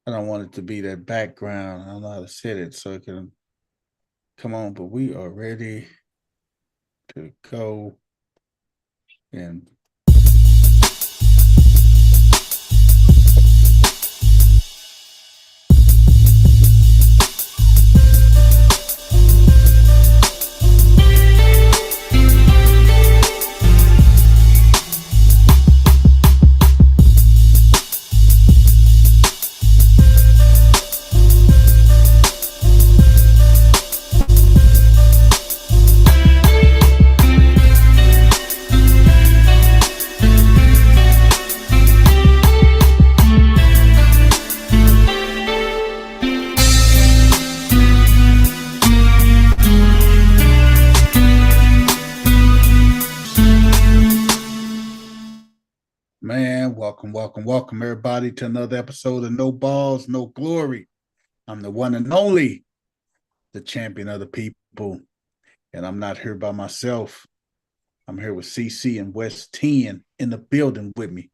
I don't want it to be that background. I don't know how to set it so it can come on, but we are ready to go. And man, welcome everybody to another episode of No Balls, No Glory. I'm the one and only, the champion of the people. And I'm not here by myself. I'm here with CC and West 10 in the building with me.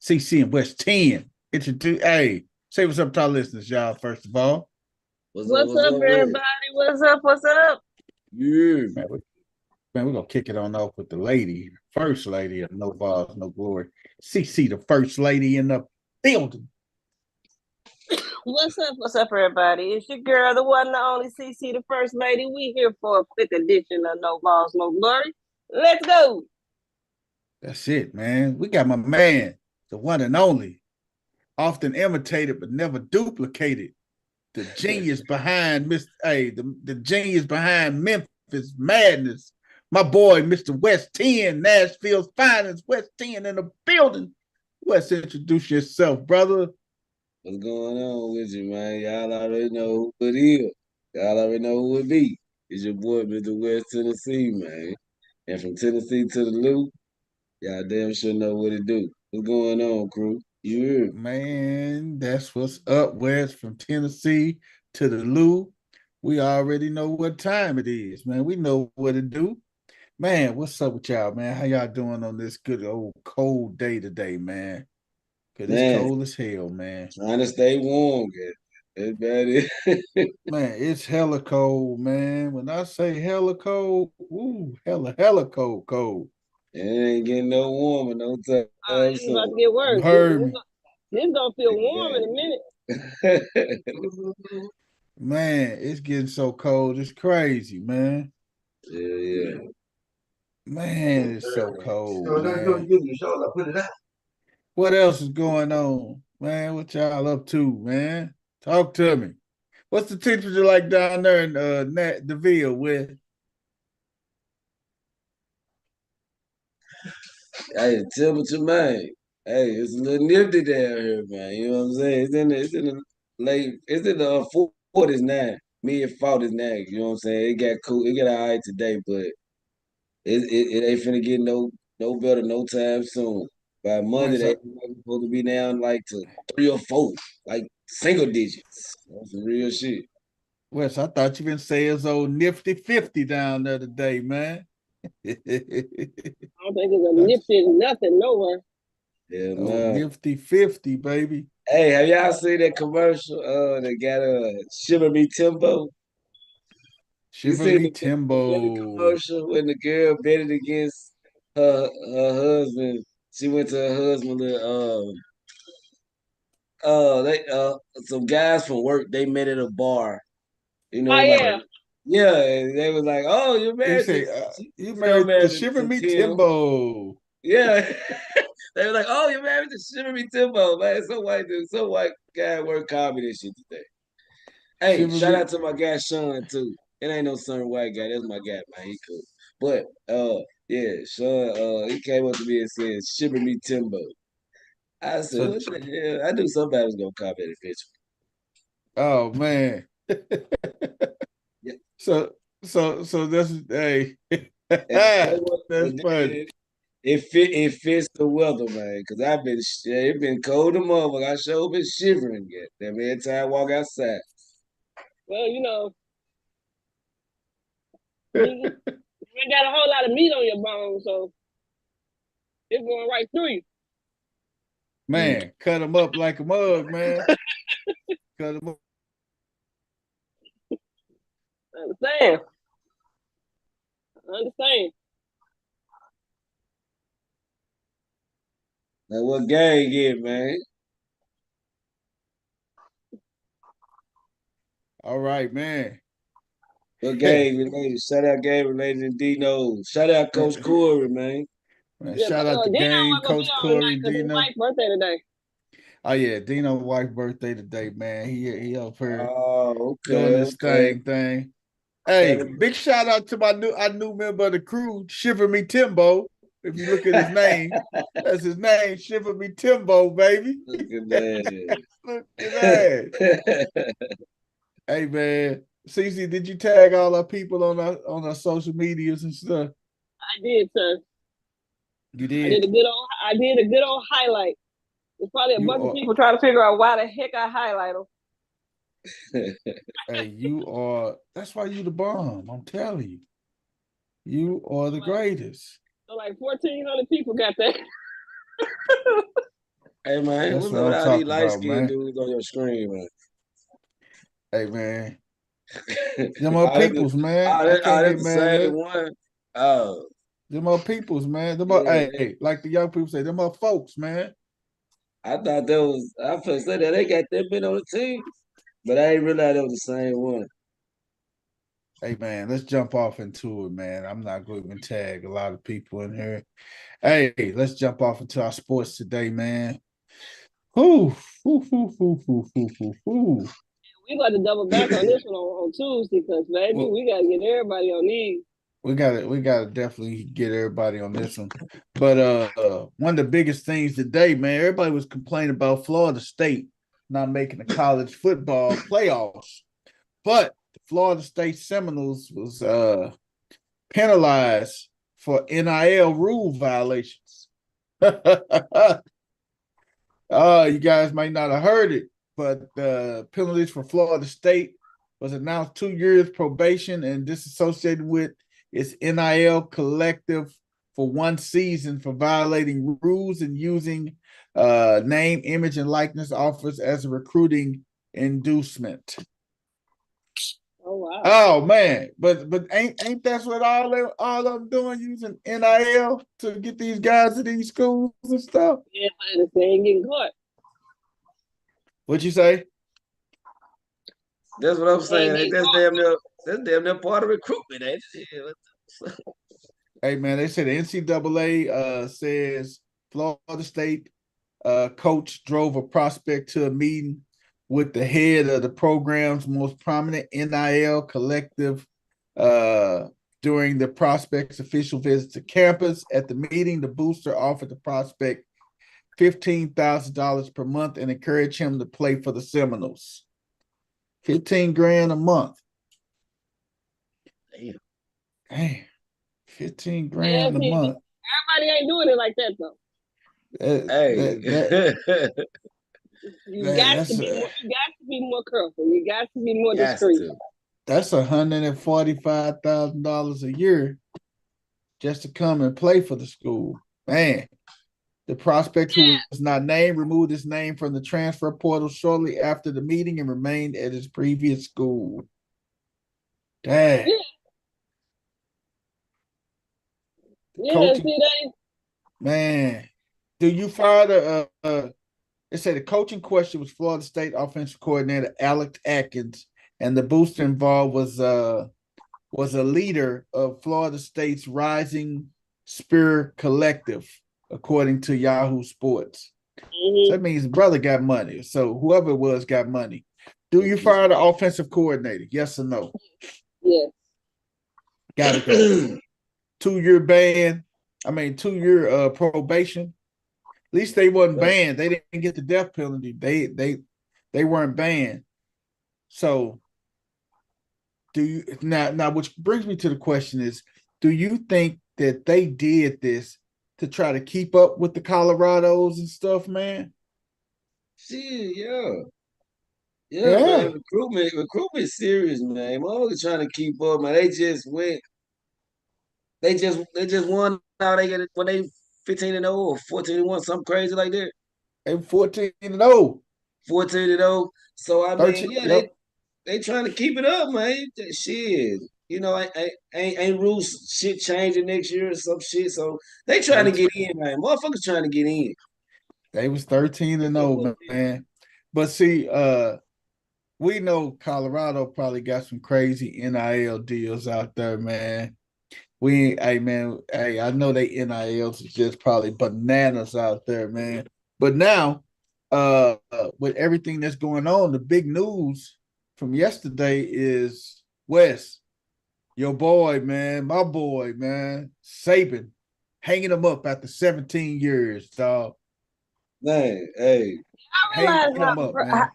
CC and West 10. Hey, say what's up to our listeners, y'all, first of all. What's up, everybody? What's up? Yeah. Man, we're going to kick it on off with the lady, first lady of No Balls, No Glory. CC, the first lady in the building. What's up, everybody? It's your girl, the one and only CC, the first lady. We here for a quick edition of No Balls, No Glory. Let's go. That's it, man. We got my man, the one and only, often imitated but never duplicated. The genius behind the genius behind Memphis Madness. My boy, Mr. West 10, Nashville's finest, West 10 in the building. West, introduce yourself, brother. What's going on with you, man? Y'all already know who it is. Y'all already know who it be. It's your boy, Mr. West Tennessee, man. And from Tennessee to the Loop, y'all damn sure know what it do. What's going on, crew? You heard? Man, that's what's up, West, from Tennessee to the Lou. We already know what time it is, man. We know what to do. Man, what's up with y'all, man? How y'all doing on this good old cold day today, man? Because it's cold as hell, man. Trying to stay warm, that's bad. Man, it's hella cold, man. When I say hella cold, ooh, hella cold. It ain't getting no warmer no time. It's about to get worse. You heard me. This gonna feel warm in a minute. Man, it's getting so cold. It's crazy, man. Yeah. Man, it's so cold, man. What else is going on, man? What y'all up to, man? Talk to me. What's the temperature like down there in DeVille with? Hey, temperature, man. Hey, it's a little nifty down here, man. You know what I'm saying? It's in the late, it's in the 40s now. Mid-40s now. You know what I'm saying? It got cool. It got all right today, but it ain't finna get no better no time soon. By Monday, they supposed to be down like to 3 or 4, like single digits. That's some real shit. Wes, I thought you been saying it's old nifty 50 down there today, man. I don't think it's a nifty nothing nowhere. Yeah, no. Nifty 50, baby. Hey, have y'all seen that commercial? That got Shiver Me Timbo. Shiver Me Timbo. Commercial when the girl betted against her husband. She went to her husband. Some guys from work. They met at a bar. You know, yeah, and they was like, "Oh, you're married." You married to Shiver Me Timbo. Yeah. They were like, "Oh, you're married to Shiver Me Timbo, man." Some white guy at work called me this shit today. Hey, shout out to my guy Sean too. It ain't no certain white guy. That's my guy, man. He cool. But yeah, Sean, he came up to me and said, "Shiver Me Timbo." I said, "What the hell?" I knew somebody was gonna call me that bitch. Oh man. Yeah. So that's that's funny. It fits the weather, man. Cause it been cold as motherfucker. I sure been shivering yet. Every time I walk outside. Well, you know, you ain't got a whole lot of meat on your bones, so it's going right through you. Man, cut them up like a mug, man. Cut him. Understand? Understand? Like what gang get, man? All right, man. What man, gang related? Shout out gang related to Dino. Shout out Coach Corey, man. Yeah, shout out to Dino Game, wasn't gonna be Coach on tonight Corey, because his Dino. wife's birthday today. Oh yeah, Dino's wife's birthday today, man. He up here Oh, doing okay, this okay. thing. Hey, Happy big shout out to our new member of the crew, Shiver Me Timbo. If you look at his name, that's his name, Shiver Me Timbo, baby. Look at that. Look at that. Hey man, Cece, did you tag all our people on our social medias and stuff? I did, sir. You I did did. a good old highlight. There's probably a You bunch of are. people trying to figure out why the heck I highlight them. Hey, you are. That's why you the bomb. I'm telling you, you are the greatest. So like 1,400 people got that. Hey man, That's what's what up with I'm all these talking light about, skinned man. dudes on your screen, man? Hey man, them are That's peoples, man. I can't that's get the mad at same it. one. Oh, Them are peoples, man. Them are, yeah. hey, like the young people say, them are folks, man. I thought that was, I first said that they got that been on the team, but I ain't realize that was the same one. Hey man, let's jump off into it, man. I'm not going to even tag a lot of people in here. Hey, let's jump off into our sports today, man. Whoo, whoo, whoo, whoo, whoo, whoo, whoo, whoo. We got to double back on this one on Tuesday because baby, Well, we got to get everybody on these. we gotta definitely get everybody on this one. But one of the biggest things today, man, everybody was complaining about Florida State not making the college football playoffs. But the Florida State Seminoles was penalized for NIL rule violations. You guys might not have heard it, but the penalties for Florida State was announced 2 years probation and disassociated with its NIL collective for 1 season for violating rules and using name, image, and likeness offers as a recruiting inducement. Oh wow! Oh man, but ain't that's what all of them doing, using NIL to get these guys to these schools and stuff? Yeah, but they ain't getting caught. What you say? That's what I'm They ain't saying. getting That's damn near part of recruitment, ain't it? Yeah, Hey man, they said the NCAA says Florida State coach drove a prospect to a meeting with the head of the program's most prominent NIL collective during the prospect's official visit to campus. At the meeting, the booster offered the prospect $15,000 per month and encouraged him to play for the Seminoles. 15 grand a month. Damn. Hey, 15 Yeah, grand a see, month. everybody ain't doing it like that though. Hey. You got to that's be more. You got to be more careful. You got to be more Got discreet. to. that's $145,000 a year just to come and play for the school. Man, the prospect, who was not named, removed his name from the transfer portal shortly after the meeting and remained at his previous school. Dang. Yeah, The yeah. coaching, See, they man. Do you fire the they say the coaching question was Florida State offensive coordinator Alex Atkins, and the booster involved was a leader of Florida State's Rising Spear Collective, according to Yahoo Sports. So that means brother got money. So whoever it was got money. Do you fire the offensive coordinator? Yes or no? yeah. Gotta go. 2 year ban. 2 year probation. At least they wasn't banned. They didn't get the death penalty. They weren't banned. So do you now which brings me to the question is, do you think that they did this to try to keep up with the Colorados and stuff, man? Shit, yeah. Yeah, man. Yeah. Recruitment serious, man. Motherfuckers trying to keep up, man. They just won now. They get it when they 15-0 or 14-1, something crazy like that. They 14-0. 14-0. So I mean, 13. yeah, Yep. they trying to keep it up, man. Shit. You know, ain't rules shit changing next year or some shit. So they trying to 13. get in, man. Motherfuckers trying to get in. They was 13-0, man. But see, we know Colorado probably got some crazy NIL deals out there, man. Hey man, hey, I know they NILs is just probably bananas out there, man. But now, with everything that's going on, the big news from yesterday is Wes, your boy, man, my boy, man, Saban, hanging him up after 17 years, dog. Man, hey, Hanging him up, man.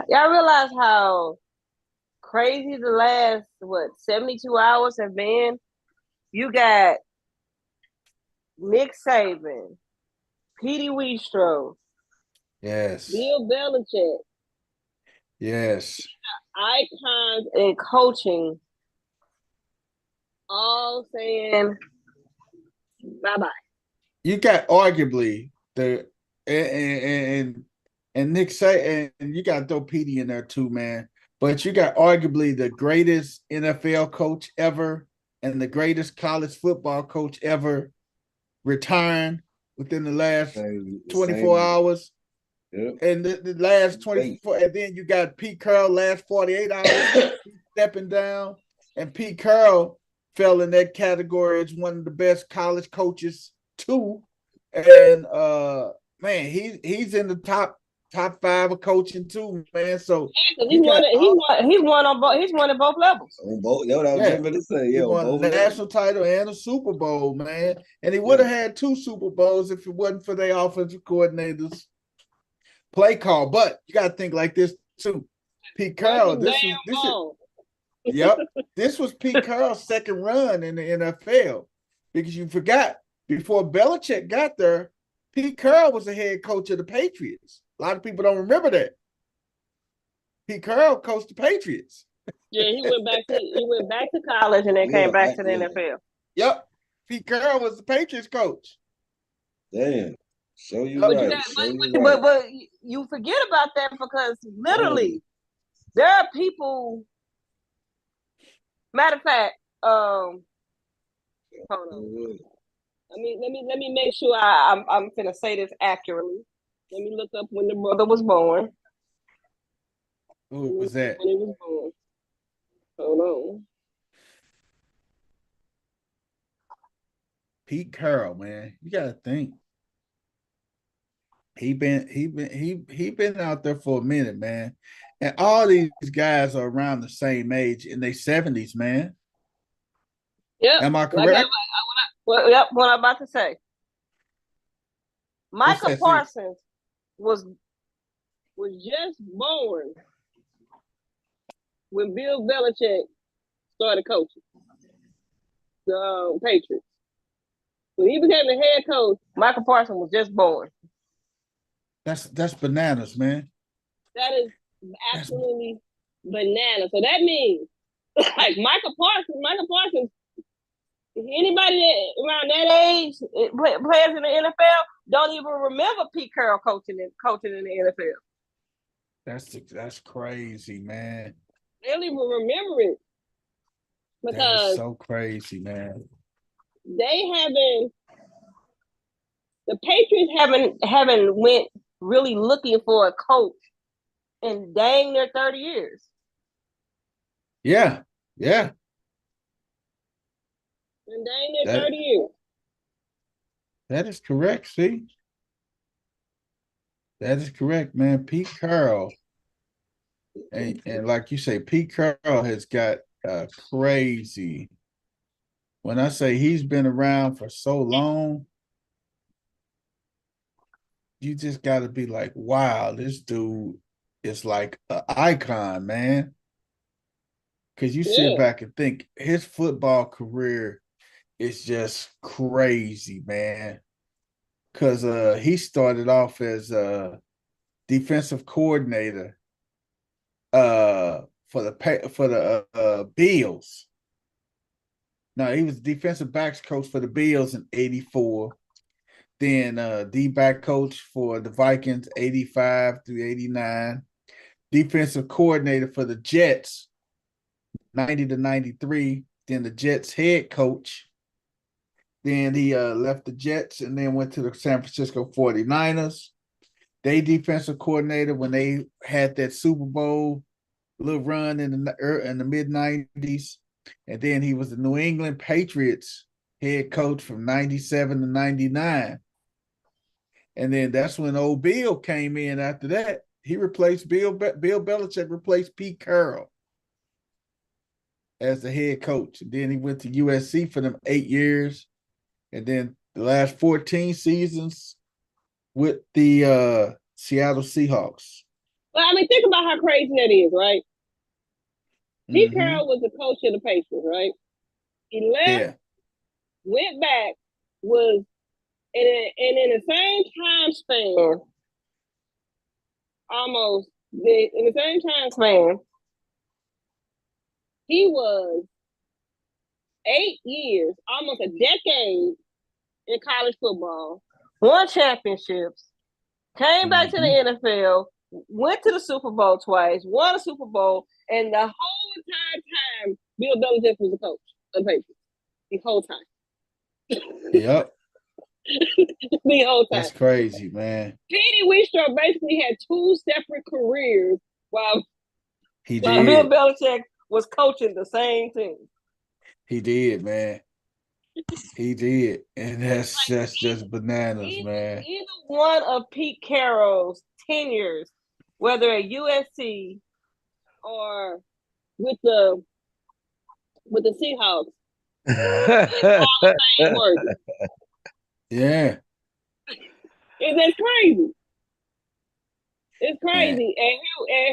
Y'all realize how crazy the last 72 hours have been. You got Nick Saban, Petey Wheatstro, Yes, Bill Belichick, yes. icons in coaching, all saying bye bye. You got arguably the and Nick say and you got throw Petey in there too, man. But you got arguably the greatest NFL coach ever and the greatest college football coach ever retiring within the last same, 24 same. hours. Yep. And the last 24, and then you got Pete Carroll last 48 hours stepping down. And Pete Carroll fell in that category as one of the best college coaches too. And man, he's in the top five of coaching too, man. So Yeah, you got he's won at both levels. On both, that's what I was yeah. just going to say. He Yeah, on won both a levels. national title and a Super Bowl, man. And he would Yeah. have had 2 Super Bowls if it wasn't for their offensive coordinators play call. But you got to think like this too. Pete Carroll, Second this damn is this is ball. yep. This was Pete Carroll's second run in the NFL. Because you forgot before Belichick got there, Pete Carroll was the head coach of the Patriots. A lot of people don't remember that. Pete Carroll coached the Patriots. Yeah, he went back to college and then came back to the NFL. Yep. Pete Carroll was the Patriots coach. Damn. Show you But you right. got Show you right. but you forget about that because literally there are people. Matter of fact, hold on. Let me make sure I'm finna say this accurately. Let me look up when the brother was born. Who was that? When he was born. Hold on. Pete Carroll, man. You gotta think. He been out there for a minute, man. And all these guys are around the same age in their 70s, man. Yep. Am I correct? Yep, what I'm about to say. What's Michael that? Parsons was just born when Bill Belichick started coaching the Patriots. When he became the head coach, Michael Parsons was just born. That's bananas, man. That is absolutely bananas. So that means like Michael Parsons, anybody that around that age players in the NFL don't even remember Pete Carroll coaching in the NFL. That's crazy, man. They don't even remember it That is because so crazy, man. the Patriots haven't went really looking for a coach in dang near 30 years. Yeah. In dang near 30 years. That is correct, see? That is correct, man. Pete Carroll. And like you say, Pete Carroll has got crazy. When I say he's been around for so long, you just got to be like, wow, this dude is like an icon, man. Because you sit back and think his football career is just crazy, man. Because he started off as a defensive coordinator for the Bills. Now he was defensive backs coach for the Bills in '84. Then D-back coach for the Vikings, 85 through 89. Defensive coordinator for the Jets, 90 to 93. Then the Jets head coach. Then he left the Jets and then went to the San Francisco 49ers. They defensive coordinator when they had that Super Bowl little run in the mid 90s. And then he was the New England Patriots head coach from 97 to 99. And then that's when old Bill came in after that. He replaced Bill Belichick, replaced Pete Carroll as the head coach. And then he went to USC for them 8 years. And then the last 14 seasons with the Seattle Seahawks. Well, I mean, think about how crazy that is, right? Pete Carroll was the coach of the Patriots, right? He left, went back, was and in the same time span, almost in the same time span, he was 8 years, almost a decade in college football, won championships, came back to the NFL, went to the Super Bowl twice, won a Super Bowl, and the whole entire time, Bill Belichick was the coach of the Patriots. The whole time. Yep. The whole time. That's crazy, man. Petey Wheatstraw basically had 2 separate careers while Bill Belichick was coaching the same team. He did, man. He did. And that's just bananas, man. Either one of Pete Carroll's tenures, whether at USC or with the Seahawks, it's all the same word. Yeah. That's crazy. It's crazy. And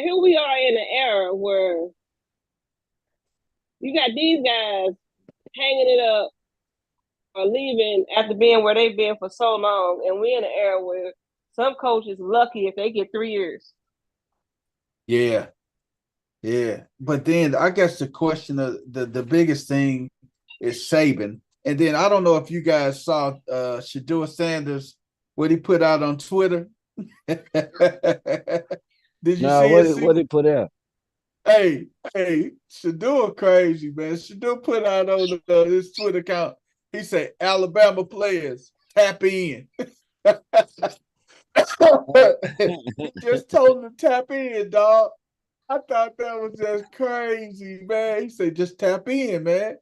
here we are in an era where you got these guys hanging it up or leaving after being where they've been for so long. And we're in an era where some coaches lucky if they get 3 years. Yeah. Yeah. But then I guess the question of the biggest thing is Saban. And then I don't know if you guys saw Shedeur Sanders, what he put out on Twitter. Did you see it? What he put out? Hey, Shedeur crazy, man. Shedeur put out on his Twitter account. He said, Alabama players, tap in. He just told them to tap in, dog. I thought that was just crazy, man. He said, just tap in, man.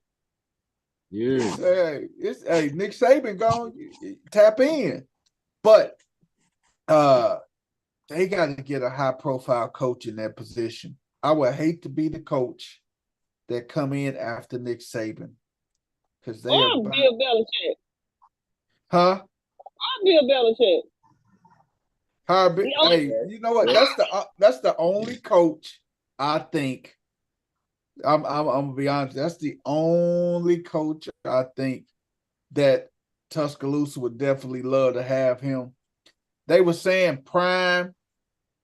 Yeah. Hey, Nick Saban gone, tap in. But they got to get a high-profile coach in that position. I would hate to be the coach that come in after Nick Saban. Because they are Bill Belichick. Huh? Or Bill Belichick. Hey, you know what? That's the only coach I think. I'm gonna be honest. That's the only coach I think that Tuscaloosa would definitely love to have him. They were saying prime,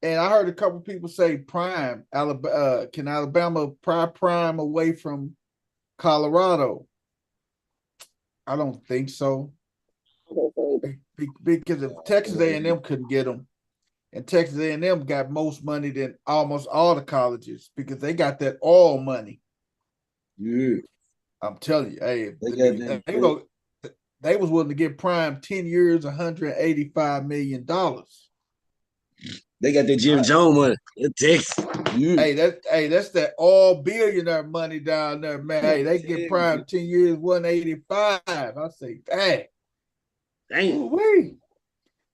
and I heard a couple people say prime. Can Alabama pry prime away from Colorado? I don't think so. Because if Texas A&M couldn't get them, and Texas A&M got most money than almost all the colleges because they got that oil money. Yeah. I'm telling you, hey, they was willing to give Prime 10 years, $185 million. They got that Jim Jones money in Texas. Yeah. That's that all billionaire money down there, man. Hey, they get Prime 10 years, 185. I say, dang.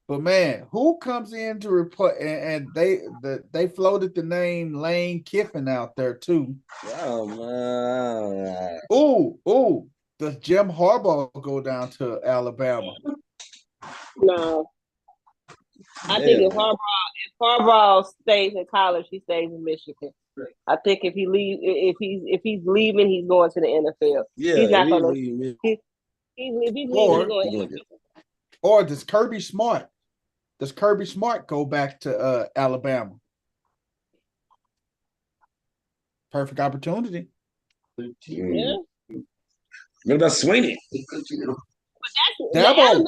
But man, who comes in to replace? And they floated the name Lane Kiffin out there too. Oh man! Oh, does Jim Harbaugh go down to Alabama? No, I think if Harbaugh stays in college, he stays in Michigan. I think if he's leaving, he's going to the NFL. Yeah, he's not going to. He's leaving, he's going. Or does Kirby Smart? Does Kirby Smart go back to Alabama? Perfect opportunity. Yeah. What about Sweeney? But that's Dabo,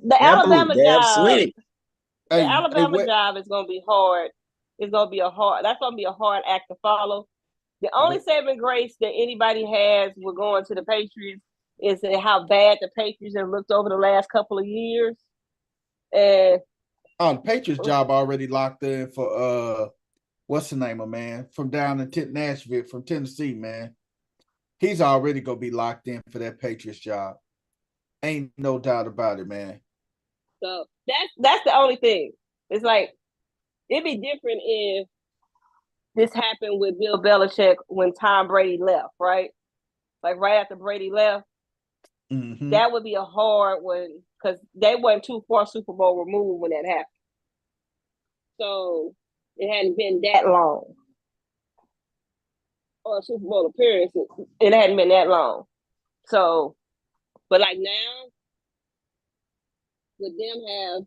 the Alabama Damn job. Sweeney. The hey, Alabama job is gonna be hard. It's gonna be that's gonna be a hard act to follow. The only saving grace that anybody has with going to the Patriots is how bad the Patriots have looked over the last couple of years. And the Patriots job already locked in for what's the name of man from down in Nashville from Tennessee, man. He's already gonna be locked in for that Patriots job. Ain't no doubt about it, man. So that's the only thing. It's like it'd be different if this happened with Bill Belichick when Tom Brady left, right? Like right after Brady left, that would be a hard one because they weren't too far Super Bowl removed when that happened. So it hadn't been that long. Or a Super Bowl appearance, it hadn't been that long. So, but like now, with them have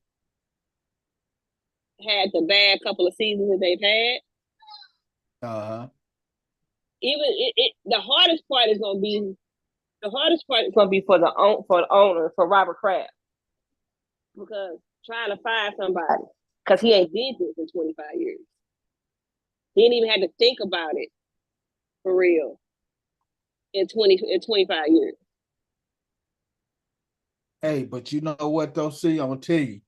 had the bad couple of seasons that they've had, even the hardest part is gonna be for the owner, for Robert Kraft, because trying to find somebody because he ain't did this in 25 years. He didn't even have to think about it for real in 25 years. Hey, but you know what though? See, I'm gonna tell you,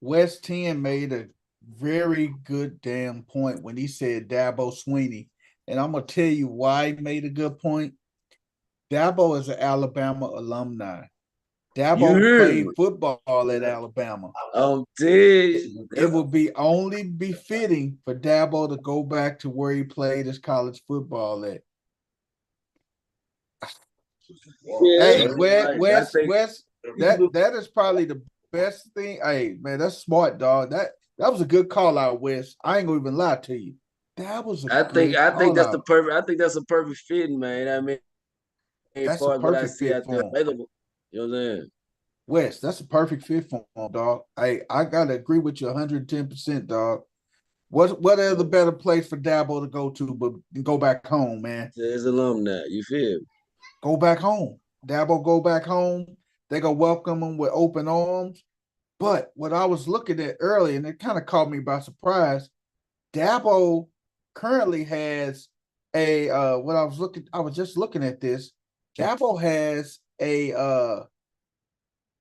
West 10 made a very good damn point when he said Dabo Sweeney. And I'm gonna tell you why he made a good point. Dabo is an Alabama alumni. Dabo played football at Alabama. It would be only befitting for Dabo to go back to where he played his college football at. Hey, West, that is probably the best thing. Hey, man, that's smart, dog. That was a good call out, West. I ain't gonna even lie to you. That was a I think that's out. the perfect. I think that's a perfect fit, man. I mean, as That's a far as what I perfect see fit out for there him. available, you know what I'm saying? West, that's a perfect fit for him, dog. I gotta agree with you 110%, dog. What other better place for Dabo to go to but go back home, man? His alumni, you feel me? Go back home. Dabo go back home. They gonna welcome him with open arms. But what I was looking at earlier, and it kind of caught me by surprise, Dabo currently has I was just looking at this. Dabo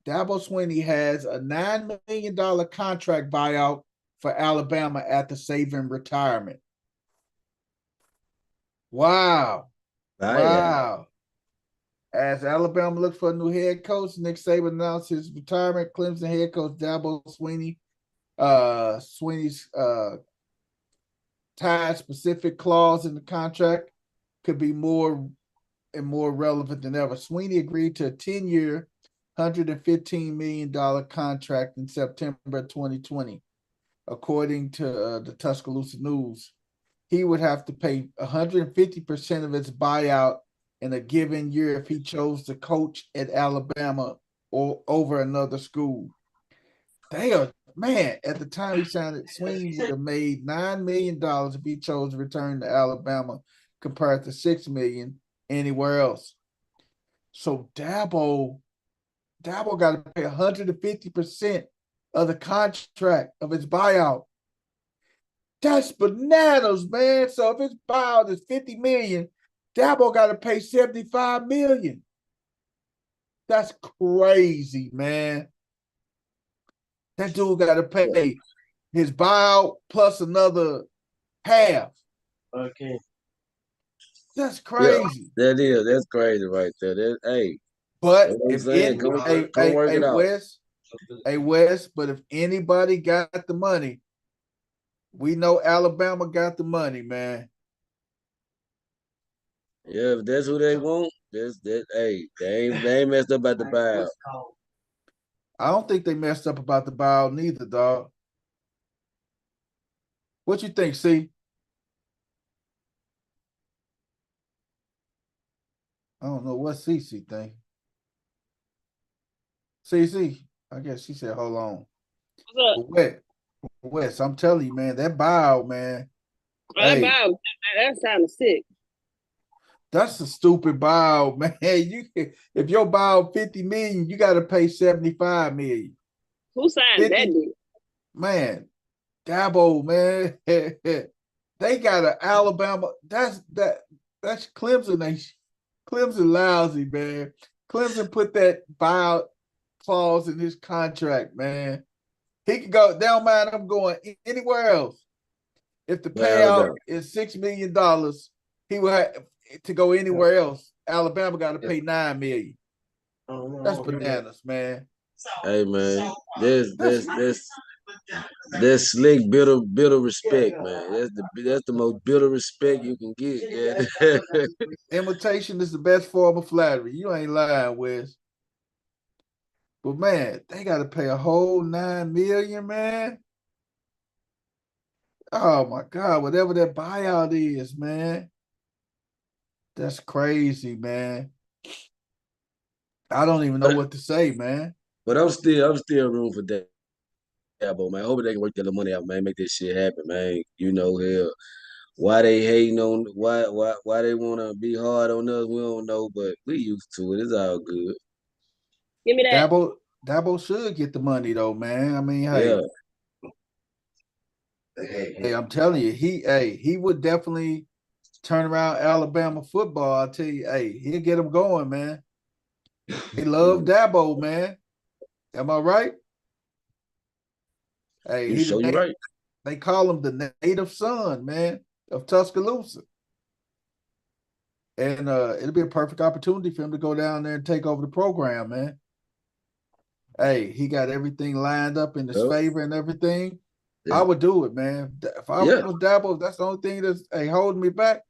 Swinney has a $9 million contract buyout for Alabama after saving retirement. Wow. Wow. As Alabama looks for a new head coach, Nick Saban announced his retirement. Clemson head coach Dabo Swinney. Swinney's tied specific clause in the contract could be more relevant than ever. Swinney agreed to a 10-year, $115 million contract in September 2020, according to the Tuscaloosa News. He would have to pay 150% of its buyout in a given year if he chose to coach at Alabama or over another school. Man, at the time he signed it, Sweeney would have made $9 million if he chose to return to Alabama compared to $6 million anywhere else. So Dabo got to pay 150% of the contract of his buyout. That's bananas, man. So if his buyout is $50 million, Dabo got to pay $75 million. That's crazy, man. That dude got to pay his buyout plus another half. Okay. That's crazy. Yeah, that's crazy right there. But if come work it out. West, but if anybody got the money, we know Alabama got the money, man. Yeah, if that's who they want, they ain't messed up at the buyout. I don't think they messed up about the buyout neither, dog. What you think, C? I don't know what CC think. CC, I guess she said, hold on. But West, I'm telling you, man, that buyout, man. That buyout, that's kind of sick. That's a stupid buyout, man. If your buyout 50 million, you got to pay 75 million. Who signed 50, that deal? man. Dabo, man. They got an Alabama. That's Clemson. Clemson lousy, man. Clemson put that buyout clause in his contract, man. He could go. They don't mind him going anywhere else. If the payout Alabama. is $6 million, he will have to go anywhere else. Alabama got to pay $9 million. That's bananas, man. Hey man, that's slick, bitter respect, man. That's the most bitter respect you can get. Yeah. Imitation is the best form of flattery. You ain't lying, Wes. But man, they got to pay a whole $9 million, man. Oh my God, whatever that buyout is, man. That's crazy, man. I don't even know but, what to say, man. but I'm still room for Dabo, man. I hope they can work that little money out, man. Make this shit happen, man. You know, hell, why they hating on why they wanna be hard on us, we don't know, but we used to it. It's all good. Give me that. Dabo should get the money though, man. I mean, Yeah. hey, I'm telling you, he would definitely turn around Alabama football. I tell you, hey, he'll get them going, man. They love Dabo, man. Am I right? Hey, You sure you right. they call him the native son, man, of Tuscaloosa. And it'll be a perfect opportunity for him to go down there and take over the program, man. Hey, he got everything lined up in his Yep. favor and everything. Yeah. I would do it, man. If I was Dabo, if that's the only thing that's holding me back,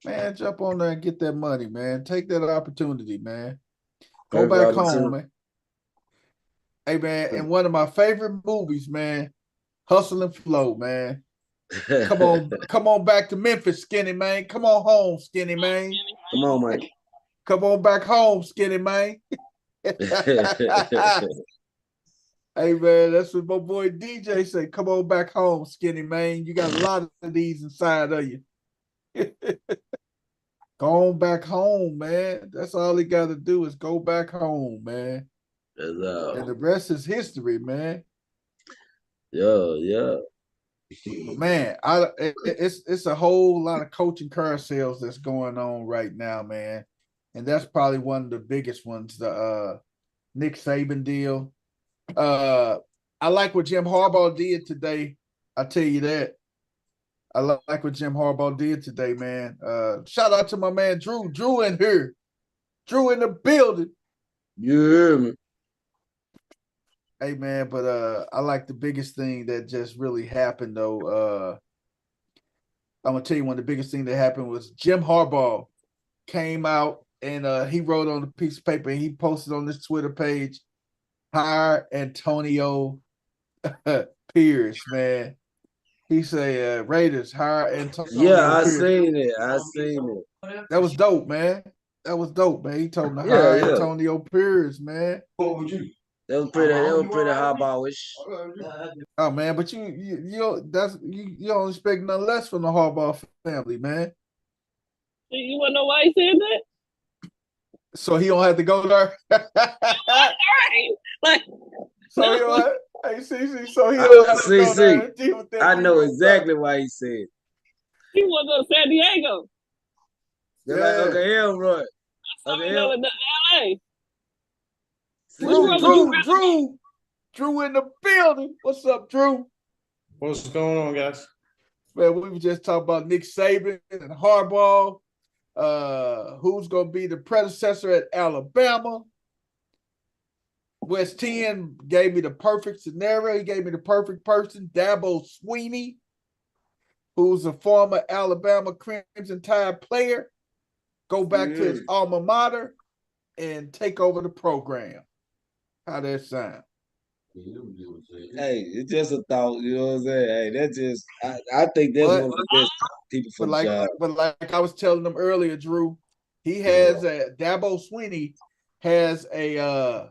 man, jump on there and get that money, man. Take that opportunity, man. Go Perfect back home, opportunity. man. Hey, man, and one of my favorite movies, man, Hustle and Flow, man. Come on back to Memphis, Skinny man. Come on home, Skinny man. Come on, man. Come on back home, Skinny man. Hey man, that's what my boy DJ say. Come on back home, Skinny man. You got a lot of these inside of you. Go on back home, man. That's all he got to do is go back home, man. And the rest is history, man. Yeah. But man, it's a whole lot of coaching carousels that's going on right now, man. And that's probably one of the biggest ones, the Nick Saban deal. I like what Jim Harbaugh did today. I tell you that. I like what Jim Harbaugh did today, man. Shout out to my man Drew. Drew in here. Drew in the building. You hear me? Hey man, but I like the biggest thing that just really happened though. I'm gonna tell you one of the biggest things that happened was Jim Harbaugh came out and he wrote on a piece of paper and he posted on this Twitter page, hire Antonio Pierce, man. He said Raiders hire Antonio I Pierce. seen it. That was dope, man. That was dope, man. He told him to Yeah, hire yeah. Antonio Pierce, man. That was pretty Harbaugh-ish. Oh man, but you don't expect nothing less from the Harbaugh family, man. You wanna know why he said that? So he don't have to go there. Right. Like, So he don't have, hey, so he don't have to go there and deal with that. I know exactly why he said. he want to go to San Diego. They're like Uncle Elroy. Uncle Elroy. LA. Drew in the building. What's up, Drew? What's going on, guys? Man, we were just talking about Nick Saban and Harbaugh. Who's going to be the predecessor at Alabama? West 10 gave me the perfect scenario. He gave me the perfect person, Dabo Swinney, who's a former Alabama Crimson Tide player. Go back to his alma mater and take over the program. How that sound? Hey, it's just a thought, you know what I'm saying? Hey, that's just I think that's one of the best people for the job. But like I was telling them earlier, Drew, he has Dabo Swinney has a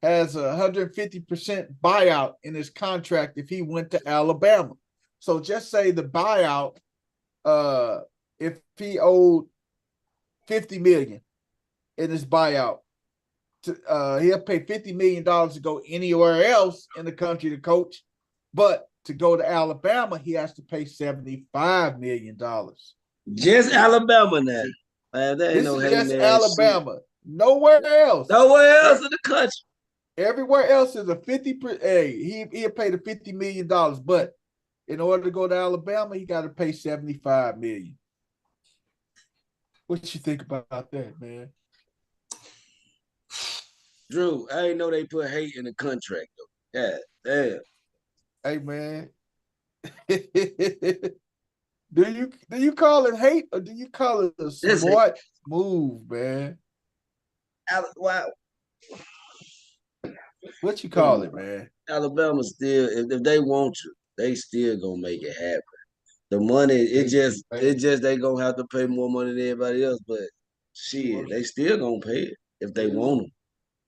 150% buyout in his contract if he went to Alabama. So just say the buyout, if he owed $50 million in his buyout. He'll pay $50 million to go anywhere else in the country to coach, but to go to Alabama, he has to pay $75 million. Just Alabama now. Man, there ain't This no is hating just ass shit. Alabama. Nowhere else. Nowhere else in the country. Everywhere else is a 50. Hey, he'll pay the $50 million, but in order to go to Alabama, he got to pay $75 million. What you think about that, man? Drew, I ain't know they put hate in the contract though. Yeah, damn. Hey, man. Do you call it hate or do you call it a smart move, man? Wow. What you call it, man? Alabama still, if they want you, they still gonna make it happen. The money, it just they gonna have to pay more money than everybody else, but shit, they still gonna pay it if they want them.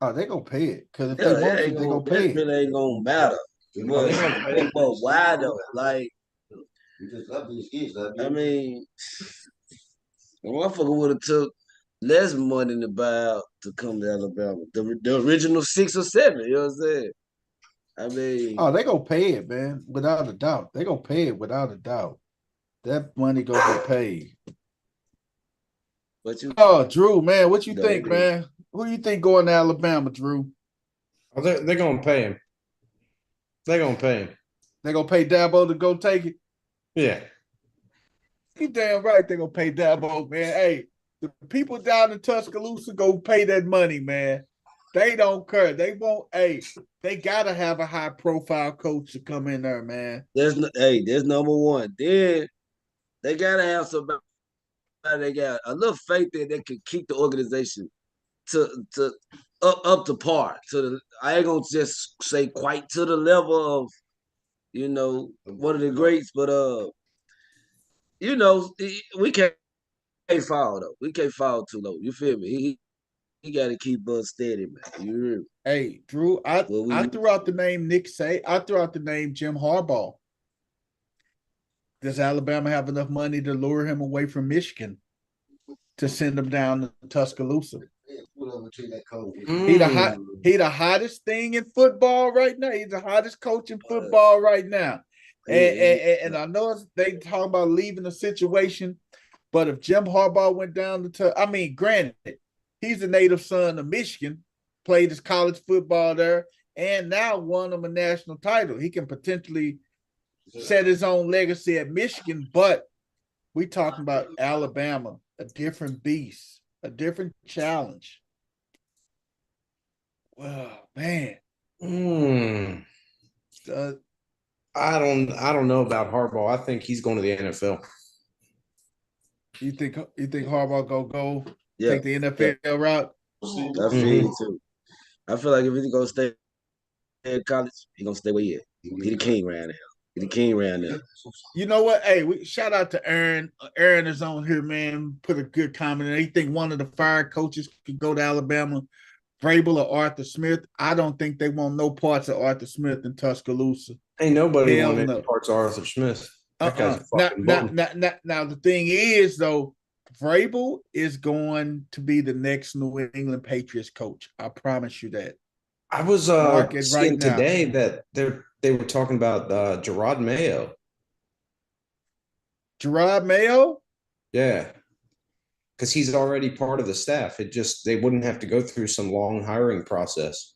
Oh, they gonna pay it because if Yeah, they want you, they gonna pay that it. really ain't gonna matter. But why though? Like, I mean, the motherfucker would have took less money to buy out to come to Alabama. The original 6 or 7, you know what I'm saying? I mean, Oh, they gonna pay it, man, without a doubt. They gonna pay it without a doubt. That money gonna get paid. but you, Oh, Drew, man, what you No, think, okay. man? Who you think going to Alabama, Drew? Oh, they're gonna pay him. They're gonna pay him. They gonna pay Dabo to go take it? Yeah. You damn right they gonna pay Dabo, man. Hey, the people down in Tuscaloosa go pay that money, man. They don't care. They won't. Hey, they gotta have a high profile coach to come in there, man. there's number one. Then they gotta have somebody. They got a little faith that they can keep the organization to up to par. To the, I ain't gonna just say quite to the level of one of the greats, but we can't fall though. We can't fall too low. You feel me? He got to keep us steady, man. You hear me? Hey, Drew, I threw out the name Nick Say. I threw out the name Jim Harbaugh. Does Alabama have enough money to lure him away from Michigan to send him down to Tuscaloosa? He the hottest thing in football right now. He's the hottest coach in football right now. And I know they talk about leaving the situation, but if Jim Harbaugh went down to, granted, he's a native son of Michigan, played his college football there, and now won him a national title. He can potentially set his own legacy at Michigan, but we talking about Alabama, a different beast, a different challenge. Well, man. I don't know about Harbaugh. I think he's going to the NFL. You think Harbaugh go take the NFL route? I feel you too. I feel like if he's gonna stay in college, he's gonna stay where he is. He the king around here. He the king around there. You know what? Hey, shout out to Aaron. Aaron is on here, man. Put a good comment. He think one of the fired coaches could go to Alabama, Vrabel or Arthur Smith. I don't think they want no parts of Arthur Smith in Tuscaloosa. Ain't nobody want any parts of Arthur Smith. That guy's a fucking bum. Now, the thing is, though, Vrabel is going to be the next New England Patriots coach. I promise you that. I was seeing today that they were talking about Gerard Mayo. Gerard Mayo? Yeah. Because he's already part of the staff. They wouldn't have to go through some long hiring process.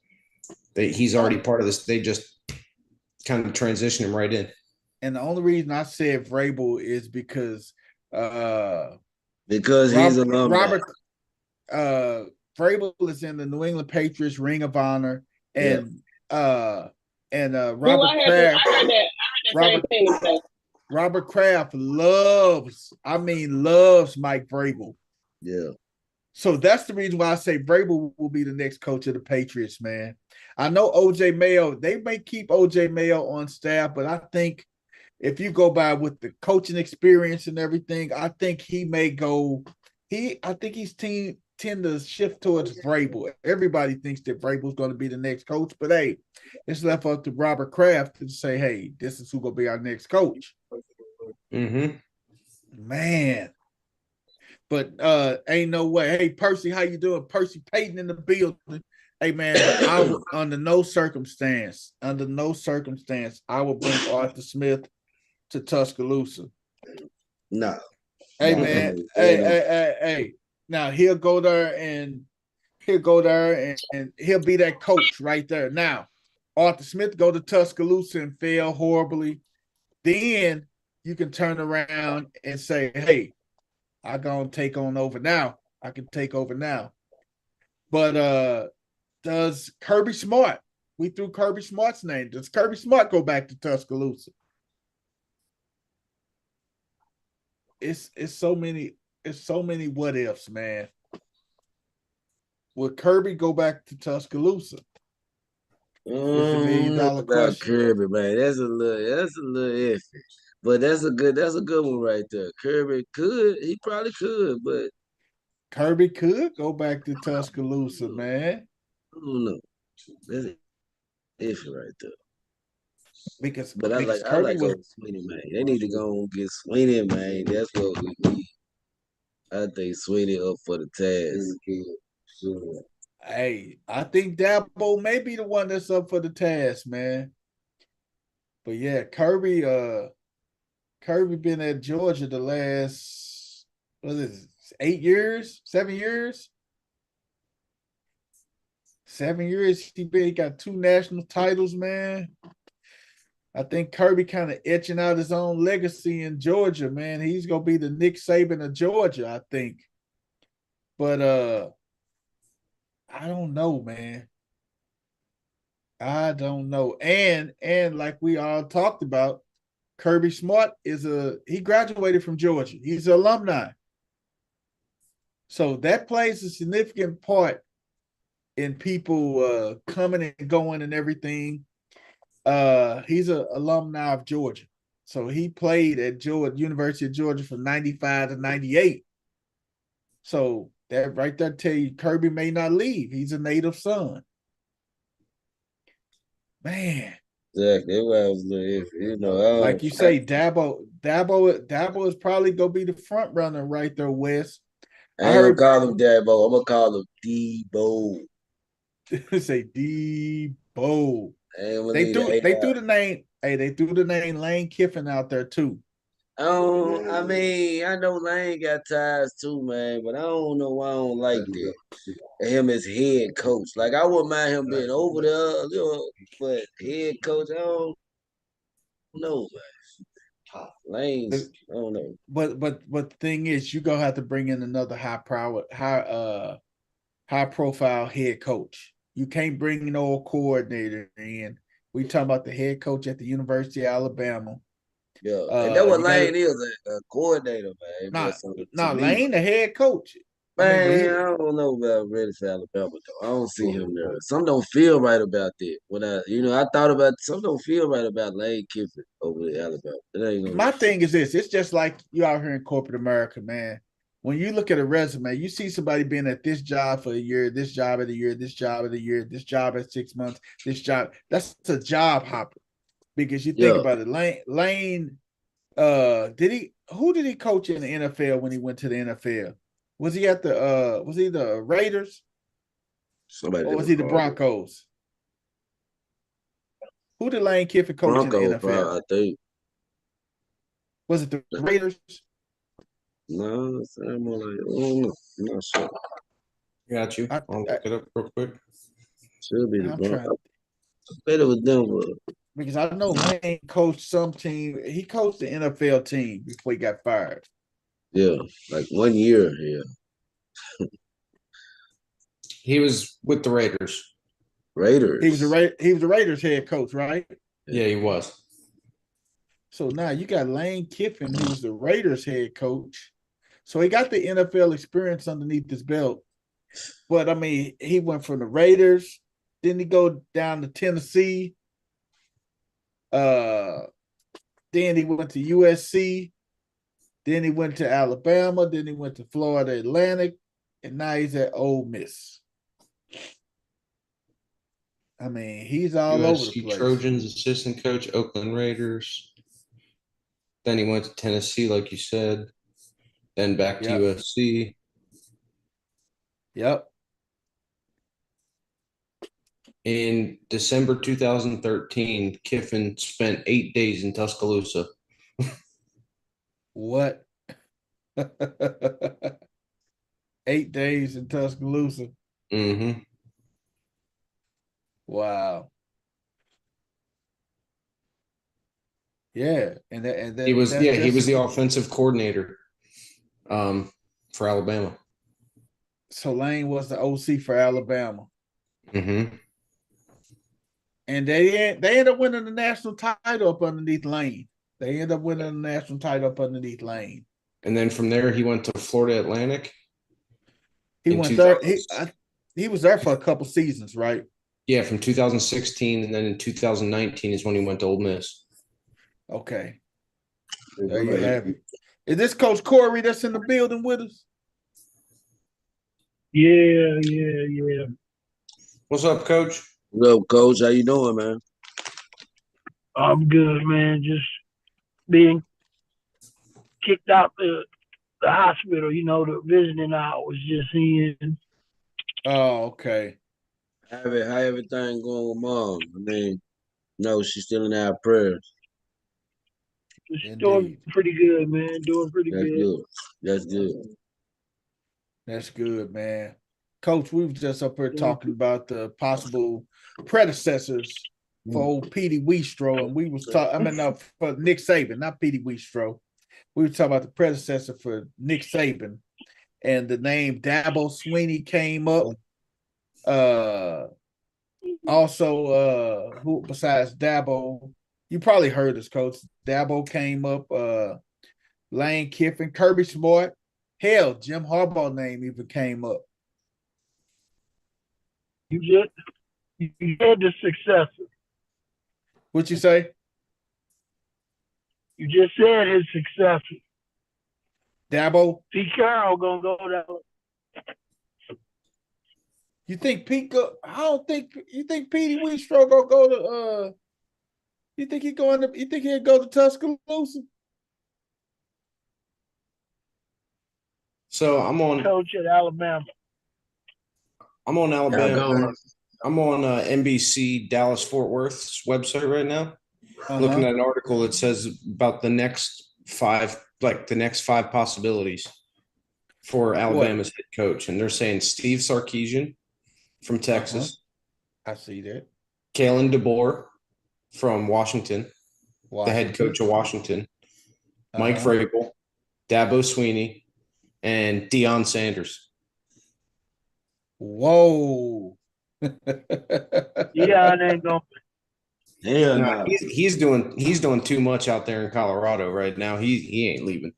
He's already part of this. They just kind of transition him right in. And the only reason I said Vrabel is because he's a Robert Vrabel is in the New England Patriots Ring of Honor, and Robert Kraft. I heard that same thing. Robert Kraft loves Mike Vrabel. Yeah. So that's the reason why I say Vrabel will be the next coach of the Patriots, man. I know OJ Mayo, they may keep OJ Mayo on staff, but I think if you go by with the coaching experience and everything, I think he may go. I think he's tend to shift towards Vrabel. Everybody thinks that Vrabel's going to be the next coach, but hey, it's left up to Robert Kraft to say, hey, this is who's going to be our next coach. Mm-hmm. Man. But ain't no way. Hey Percy, how you doing? Percy Payton in the building. Hey man, but I would under no circumstance, I would bring Arthur Smith to Tuscaloosa. No. Hey No. man, Ain't no- hey. Now he'll go there and he'll be that coach right there. Now, Arthur Smith go to Tuscaloosa and fail horribly. Then you can turn around and say, hey, I gonna take on over now. I can take over now. But does Kirby Smart? We threw Kirby Smart's name. Does Kirby Smart go back to Tuscaloosa? It's so many what ifs, man. Would Kirby go back to Tuscaloosa? It's the $1 million about question. Kirby, man. That's a little iffy. But that's a good one right there. Kirby he probably could, but Kirby could go back to Tuscaloosa, man. I don't know. That's iffy right there. Because But I Kirby like was old Sweeney, man. They need to go and get Sweeney, man. That's what we need. I think Sweeney up for the task. hey, I think Dabo may be the one that's up for the task, man. But yeah, Kirby been at Georgia the last 8 years, 7 years. 7 years he got 2 national titles, man. I think Kirby kind of etching out his own legacy in Georgia, man. He's gonna be the Nick Saban of Georgia, I think. But I don't know, man. I don't know. And like we all talked about, Kirby Smart he graduated from Georgia. He's an alumni. So that plays a significant part in people coming and going and everything. He's an alumni of Georgia. So he played at University of Georgia from 95 to 98. So that right there tell you Kirby may not leave. He's a native son. Man. Exactly. That's why I was a little iffy. You know, Like you say, Dabo is probably gonna be the front runner right there, Wes. I ain't gonna call him Dabo. I'm gonna call him Debo. say Debo. They threw the name. Hey, they threw the name Lane Kiffin out there too. I mean, I know Lane got ties too, man, but I don't know why I don't like that. Him as head coach. Like I wouldn't mind him being over there, but head coach, I don't know, man. Lane's, I don't know. But the thing is, you gonna have to bring in another high profile head coach. You can't bring no coordinator in. We talking about the head coach at the University of Alabama. Yeah, and that's what Lane is, a coordinator, man. Lane, the head coach. Man, I don't know about ready for Alabama though. I don't see him there. Some don't feel right about that. When I thought about some don't feel right about Lane Kiffin over at Alabama. My thing is this: it's just like you out here in corporate America, man. When you look at a resume, you see somebody being at this job for a year, this job of the year, this job of the year, this job at 6 months, this job. That's a job hopper because you think about it. Lane, who did he coach in the NFL when he went to the NFL? Was he at the Raiders? Or was he the Broncos? Who did Lane Kiffin coach in the NFL? I think. Was it the Raiders? No, I'm not sure. Got you. I'll look it up real quick. Should be the Broncos. Better with Denver. Because I know Lane coached some team. He coached the NFL team before he got fired. Yeah, like 1 year. Yeah. He was with the Raiders. Raiders. He was the Raiders head coach, right? Yeah, he was. So now you got Lane Kiffin, who was the Raiders head coach. So he got the NFL experience underneath his belt. But I mean, he went from the Raiders, then he go down to Tennessee. Then he went to USC. Then he went to Alabama. Then he went to Florida Atlantic. And now he's at Ole Miss. I mean, he's all USC over the place. Trojans assistant coach, Oakland Raiders. Then he went to Tennessee, like you said. then back to Yep. USC. Yep. In December 2013, Kiffin spent 8 days in Tuscaloosa. What? 8 days in Tuscaloosa. Mm-hmm. Wow. Yeah, and He was that's he was just the offensive coordinator for Alabama. so Lane was the OC for Alabama, Mm-hmm. and they end up winning the national title up underneath Lane. They end up winning the national title up underneath Lane. And then from there, he went to Florida Atlantic. He in went there. 2000 He was there for a couple seasons, right? Yeah, from 2016, and then in 2019 is when he went to Ole Miss. Okay, there you have it. Is this Coach Corey that's in the building with us? Yeah. What's up, Coach? What up, Coach? How you doing, man? I'm good, man. Just being kicked out the hospital, the visiting I was just in. Oh, okay. How everything going with mom? I mean, no, she's still in our prayers. Just doing Indeed. pretty good, man. Doing pretty That's good. good. That's good. That's good, man. Coach, we was just up here Yeah. talking about the possible predecessors for old Petey Weestro, and we was talking. For Nick Saban, not Petey Weestro. We were talking about the predecessor for Nick Saban, and the name Dabo Sweeney came up. Also, who besides Dabo? You probably heard this, Coach. Dabo came up. Lane Kiffin, Kirby Smart. Hell, Jim Harbaugh name even came up. You had the successor. What you say? You just said his successor. Dabo? Pete Carroll gonna go that. You think Pete I don't think you think Petey Weestro gonna go to you think he'll go to Tuscaloosa? So I'm on Coach at Alabama. Alabama. I'm on NBC Dallas Fort Worth's website right now, looking at an article that says about the next five possibilities for Alabama's head coach, and they're saying Steve Sarkisian from Texas. I see that. Kalen DeBoer from Washington, the head coach of Washington. Mike Vrabel, Dabo Sweeney, and Deion Sanders. Whoa. Yeah, it ain't gonna. Hell No, no. he's doing too much out there in Colorado right now. He ain't leaving.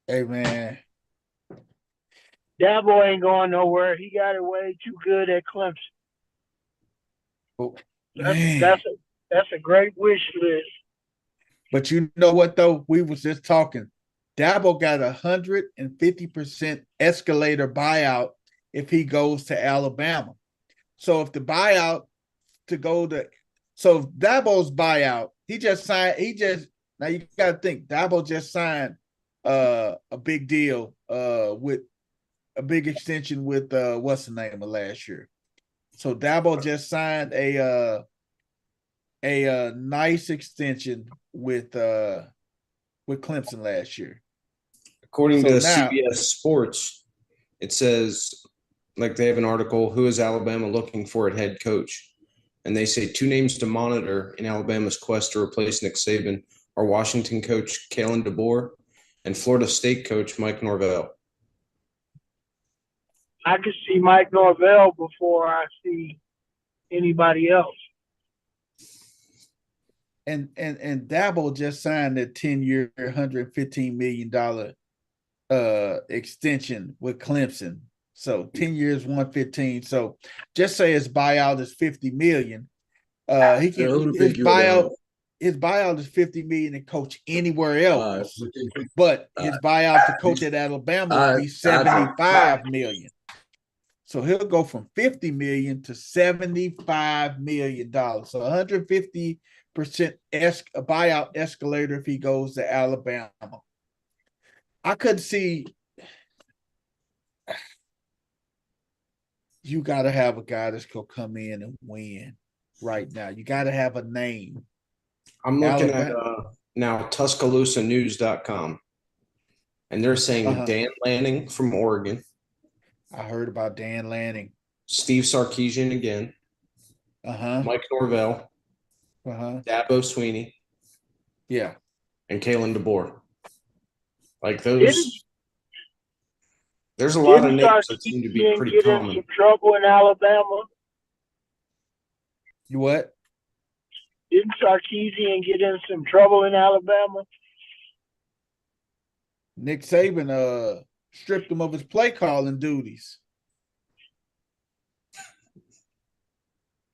Hey man. Dabo ain't going nowhere. He got it way too good at Clemson. Oh, that's a great wish list. But you know what though? We was just talking. Dabo got 150% escalator buyout if he goes to Alabama. So if the buyout to go to so Dabo's buyout, now you gotta think Dabo just signed a big deal with a big extension with what's the name of last year. So Dabo just signed a nice extension with Clemson last year. According to CBS Sports, it says, like, they have an article, who is Alabama looking for at head coach? And they say 2 names to monitor in Alabama's quest to replace Nick Saban are Washington coach Kalen DeBoer and Florida State coach Mike Norvell. I could see Mike Norvell before I see anybody else. And Dabo just signed a 10-year, $115 million extension with Clemson. So 10 years, 115. So just say his buyout is $50 million. His buyout is $50 million to coach anywhere else. But his buyout to coach at Alabama would be $75 million. So he'll go from $50 million to $75 million. So 150% buyout escalator if he goes to Alabama. I could see you got to have a guy that's gonna come in and win right now. You got to have a name. I'm looking at Alabama. now TuscaloosaNews.com, and they're saying Uh-huh. Dan Lanning from Oregon, I heard about Dan Lanning. Steve Sarkisian again, Uh-huh. Mike Norvell, Uh-huh. Dabo Sweeney, Yeah. and Kalen DeBoer. Like Didn't those, there's a lot of didn't names that seem to be Sarkisian pretty get in common. some trouble in Alabama? You what? Didn't Sarkisian get in some trouble in Alabama? Nick Saban stripped him of his play calling duties.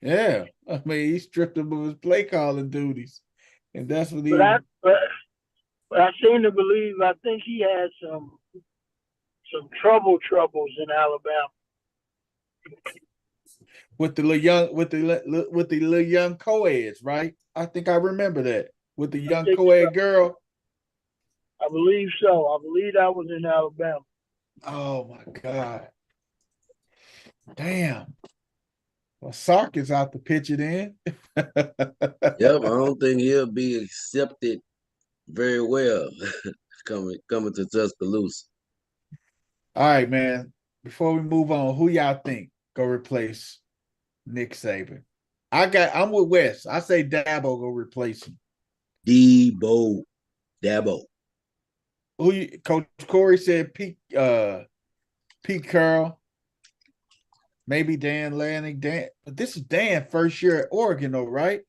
Yeah. I mean, he stripped him of his play calling duties. And that's what But I seem to believe I think he had some troubles in Alabama. with the little young co-eds, right? I think I remember that with the young co-ed girl. I believe so. I believe that was in Alabama. Oh my God. Damn. Well, Sark is out to pitch it in. Yep, I don't think he'll be accepted very well coming to Tuscaloosa. All right, man. Before we move on, who y'all think go replace Nick Saban? I'm with Wes. I say Dabo go replace him. Dabo. Coach Corey said Pete Carroll, maybe Dan Lanning. But this is Dan first year at Oregon, though, right?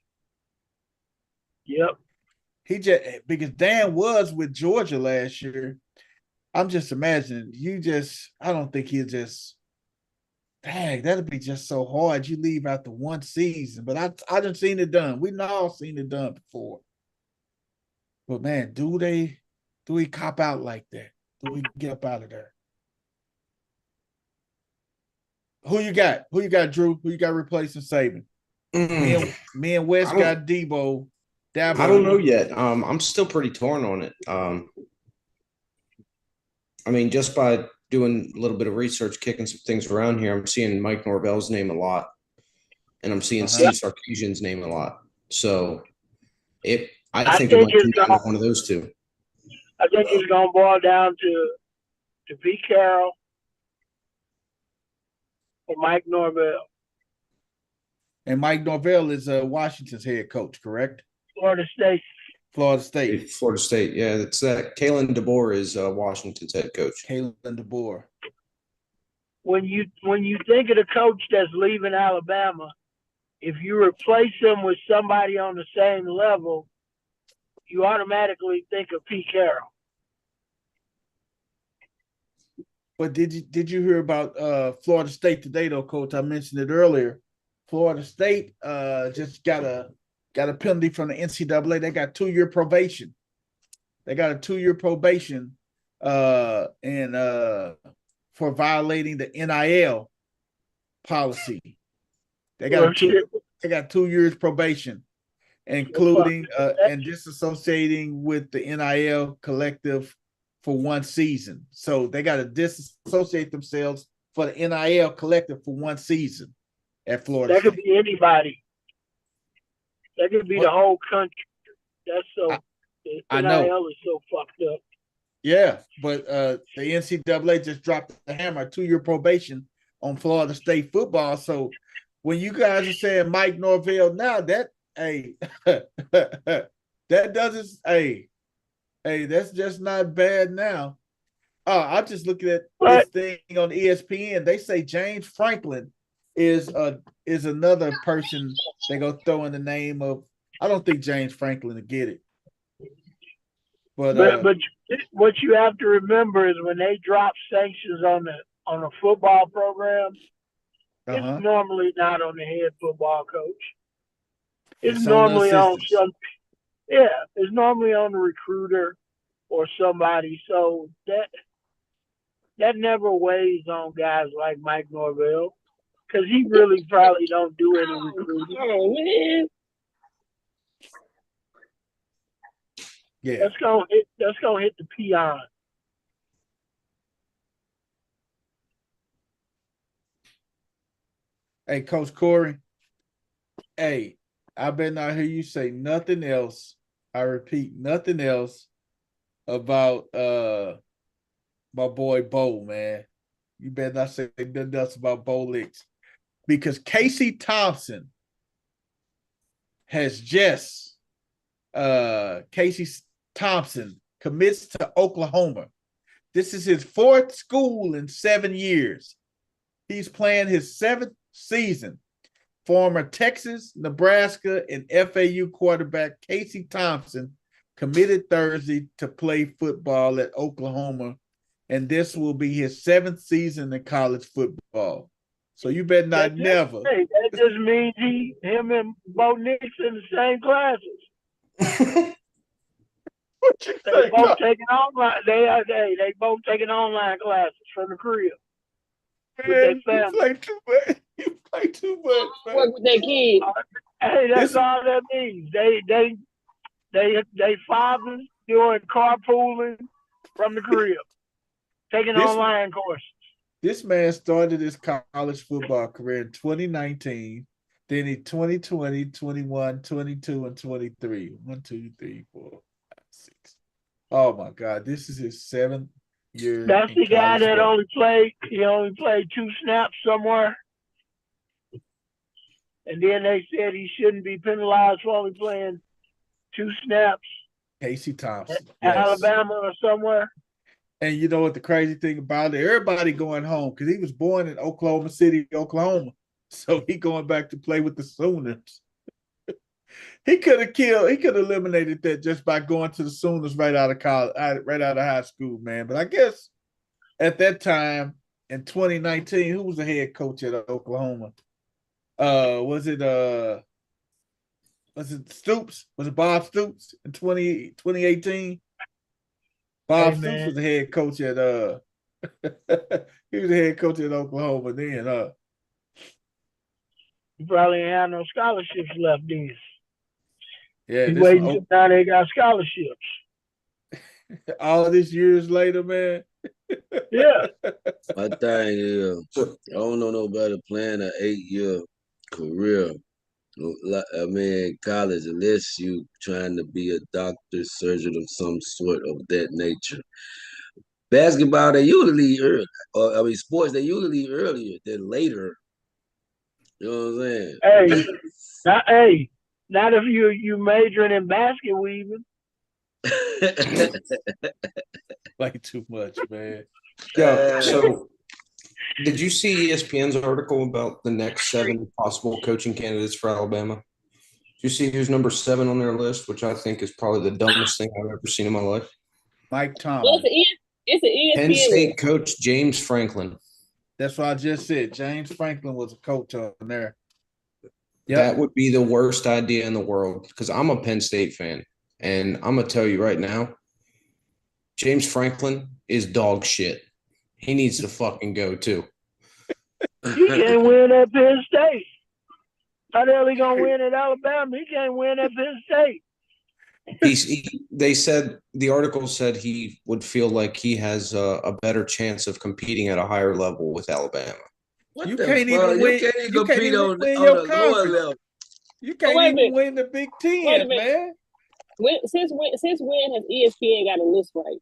Yep. Because Dan was with Georgia last year. I'm just imagining I don't think he'll just dang, that'd be just so hard. You leave after one season. But I done seen it done. We've all seen it done before. But man, do we cop out like that? Do we get up out of there? Who you got? Who you got, Drew? Who you got replacing Saban? Me and Wes got Dabo. I don't know yet. I'm still pretty torn on it. I mean, just by doing a little bit of research, kicking some things around here, I'm seeing Mike Norvell's name a lot, and I'm seeing Steve Sarkisian's name a lot. So, I think it might come down to one of those two. I think it's going to boil down to Pete Carroll or Mike Norvell. And Mike Norvell is Washington's head coach, correct? Florida State. Florida State, yeah. That's that. Kalen DeBoer is Washington's head coach. Kalen DeBoer. When you think of the coach that's leaving Alabama, if you replace him with somebody on the same level, you automatically think of Pete Carroll. But did you hear about Florida State today, though, Coach? I mentioned it earlier. Florida State just got a penalty from the NCAA. They got 2-year probation. They got a 2-year probation and for violating the NIL policy. They got 2 years probation, including and disassociating with the NIL collective for one season. So they got to disassociate themselves for the NIL collective for one season at Florida State. That could be anybody. That could be the whole country. That's so. I know. NIL is so fucked up. Yeah, but the NCAA just dropped the hammer, 2-year probation on Florida State football. So when you guys are saying Mike Norvell now, that that doesn't that's just not bad now. I'm just looking at this thing on ESPN. They say James Franklin is another person they go throw in the name of. I don't think James Franklin will get it. But what you have to remember is when they drop sanctions on a football program, it's normally not on the head football coach. It's normally on some. Yeah, it's normally on the recruiter or somebody. So that never weighs on guys like Mike Norvell because he really probably don't do any recruiting. Oh man. Yeah, that's gonna hit the peon. Hey, Coach Corey. Hey, I better not hear you say nothing else. I repeat, nothing else about my boy Bo, man. You better not say nothing else about Bo Licks. Because Casey Thompson has just Casey Thompson commits to Oklahoma. This is his fourth school in 7 years. He's playing his seventh season. Former Texas, Nebraska, and FAU quarterback Casey Thompson committed Thursday to play football at Oklahoma, and this will be his seventh season in college football. So you better not never. Hey, that just means him and Bo Nix in the same classes. They both taking online. They both taking online classes from the crib. Man, you play too much. You play too much, man. Work with their kids. Hey, that's all that means. They fathers doing carpooling from the crib, taking online courses. This man started his college football career in 2019. Then in 2020, 21, 22, and 23. 1, 2, 3, 4, 5, 6. Oh my God. This is his seventh year. That's the guy that only played 2 snaps somewhere. And then they said he shouldn't be penalized for only playing 2 snaps. Casey Thompson. Yes. Alabama or somewhere. And you know what the crazy thing about it? Everybody going home because he was born in Oklahoma City, Oklahoma. So he going back to play with the Sooners. He could have eliminated that just by going to the Sooners right out of college, right out of high school, man. But I guess at that time in 2019, who was the head coach at Oklahoma? Was it Stoops? Was it Bob Stoops in 2018? Bob Stoops was the head coach at he was the head coach at Oklahoma then. He probably ain't had no scholarships left then. Yeah, he's waiting till now they got scholarships. All these years later, man. Yeah. My thing is, I don't know nobody playing an 8-year career. I mean, college, unless you trying to be a doctor, surgeon of some sort of that nature. Basketball, they usually early. Sports, they usually earlier than later. You know what I'm saying? Not if you majoring in basket weaving. Like too much, man. Yeah. So, did you see ESPN's article about the next 7 possible coaching candidates for Alabama? Did you see who's number 7 on their list, which I think is probably the dumbest thing I've ever seen in my life? Mike Tomlin. Well, it's an ESPN. Penn State coach James Franklin. That's what I just said. James Franklin was a coach on there. Yep. That would be the worst idea in the world because I'm a Penn State fan. And I'm going to tell you right now, James Franklin is dog shit. He needs to fucking go too. He can't win at Penn State. How the hell he going to win at Alabama? He can't win at Penn State. They said, the article said he would feel like he has a better chance of competing at a higher level with Alabama. You can't even compete on the lower level. You can't even win the Big Ten, man. Since when has ESPN got a list right?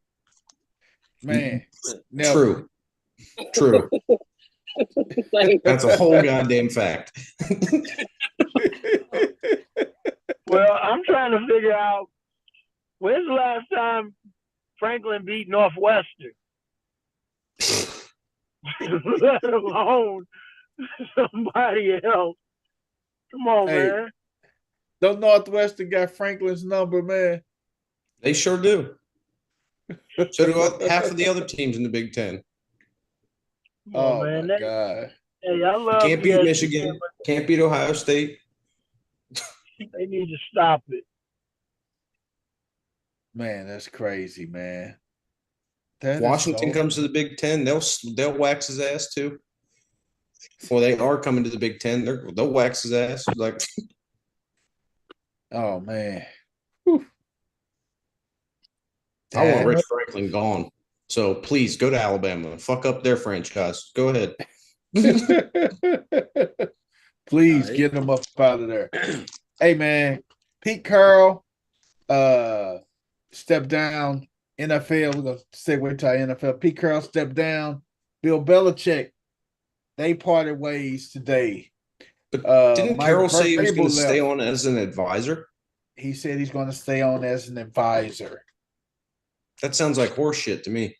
Man, never. True. That's a whole goddamn fact. Well, I'm trying to figure out when's the last time Franklin beat Northwestern? Let alone somebody else. Come on, man. Those Northwestern got Franklin's number, man. They sure do. So do half of the other teams in the Big Ten. Oh, man, my God. Hey, I love can't beat Michigan. Can't beat Ohio State. They need to stop it. Man, that's crazy, man. If Washington comes to the Big Ten, they'll wax his ass too. Well, they are coming to the Big Ten. They'll wax his ass. Like, oh man, I want Rich Franklin gone. So please go to Alabama and fuck up their franchise. Go ahead. Please get him up out of there. Hey, man, Pete Carroll stepped down. NFL, we're going to segue to our NFL. Pete Carroll stepped down. Bill Belichick, they parted ways today. But didn't Carroll say he was going to stay on as an advisor? He said he's going to stay on as an advisor. That sounds like horse shit to me.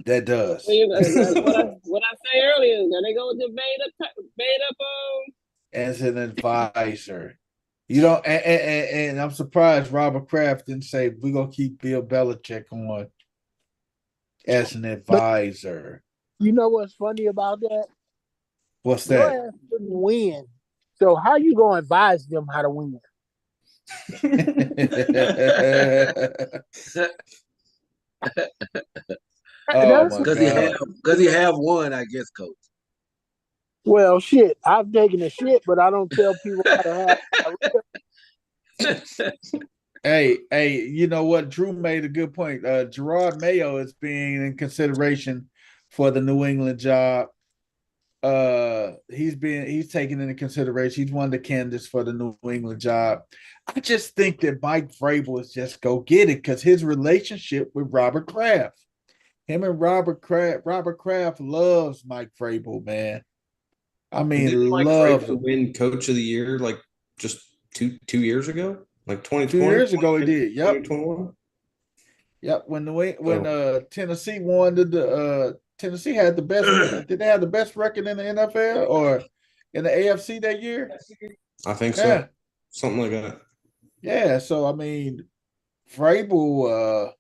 That does. What I say earlier, they go with the bait up as an advisor. You know, and I'm surprised Robert Kraft didn't say we're gonna keep Bill Belichick on as an advisor. But you know what's funny about that? What's that? Your ass didn't win. So how you gonna advise them how to win? Because he have one, I guess, Coach. Well, shit, I've taken a shit, but I don't tell people how to have. Hey, you know what? Drew made a good point. Gerard Mayo is being in consideration for the New England job. He's taken into consideration. He's one of the candidates for the New England job. I just think that Mike Vrabel is just go get it because his relationship with Robert Kraft. Him and Robert Kraft loves Mike Vrabel, man. I mean, didn't Mike Vrabel win Coach of the Year like just two years ago, like 2020. 2 years ago, he did. Yep. 2021. Yep. When Tennessee won Tennessee had the best. Did they have the best record in the NFL or in the AFC that year? I think so. Yeah. Something like that. Yeah. So I mean, Vrabel,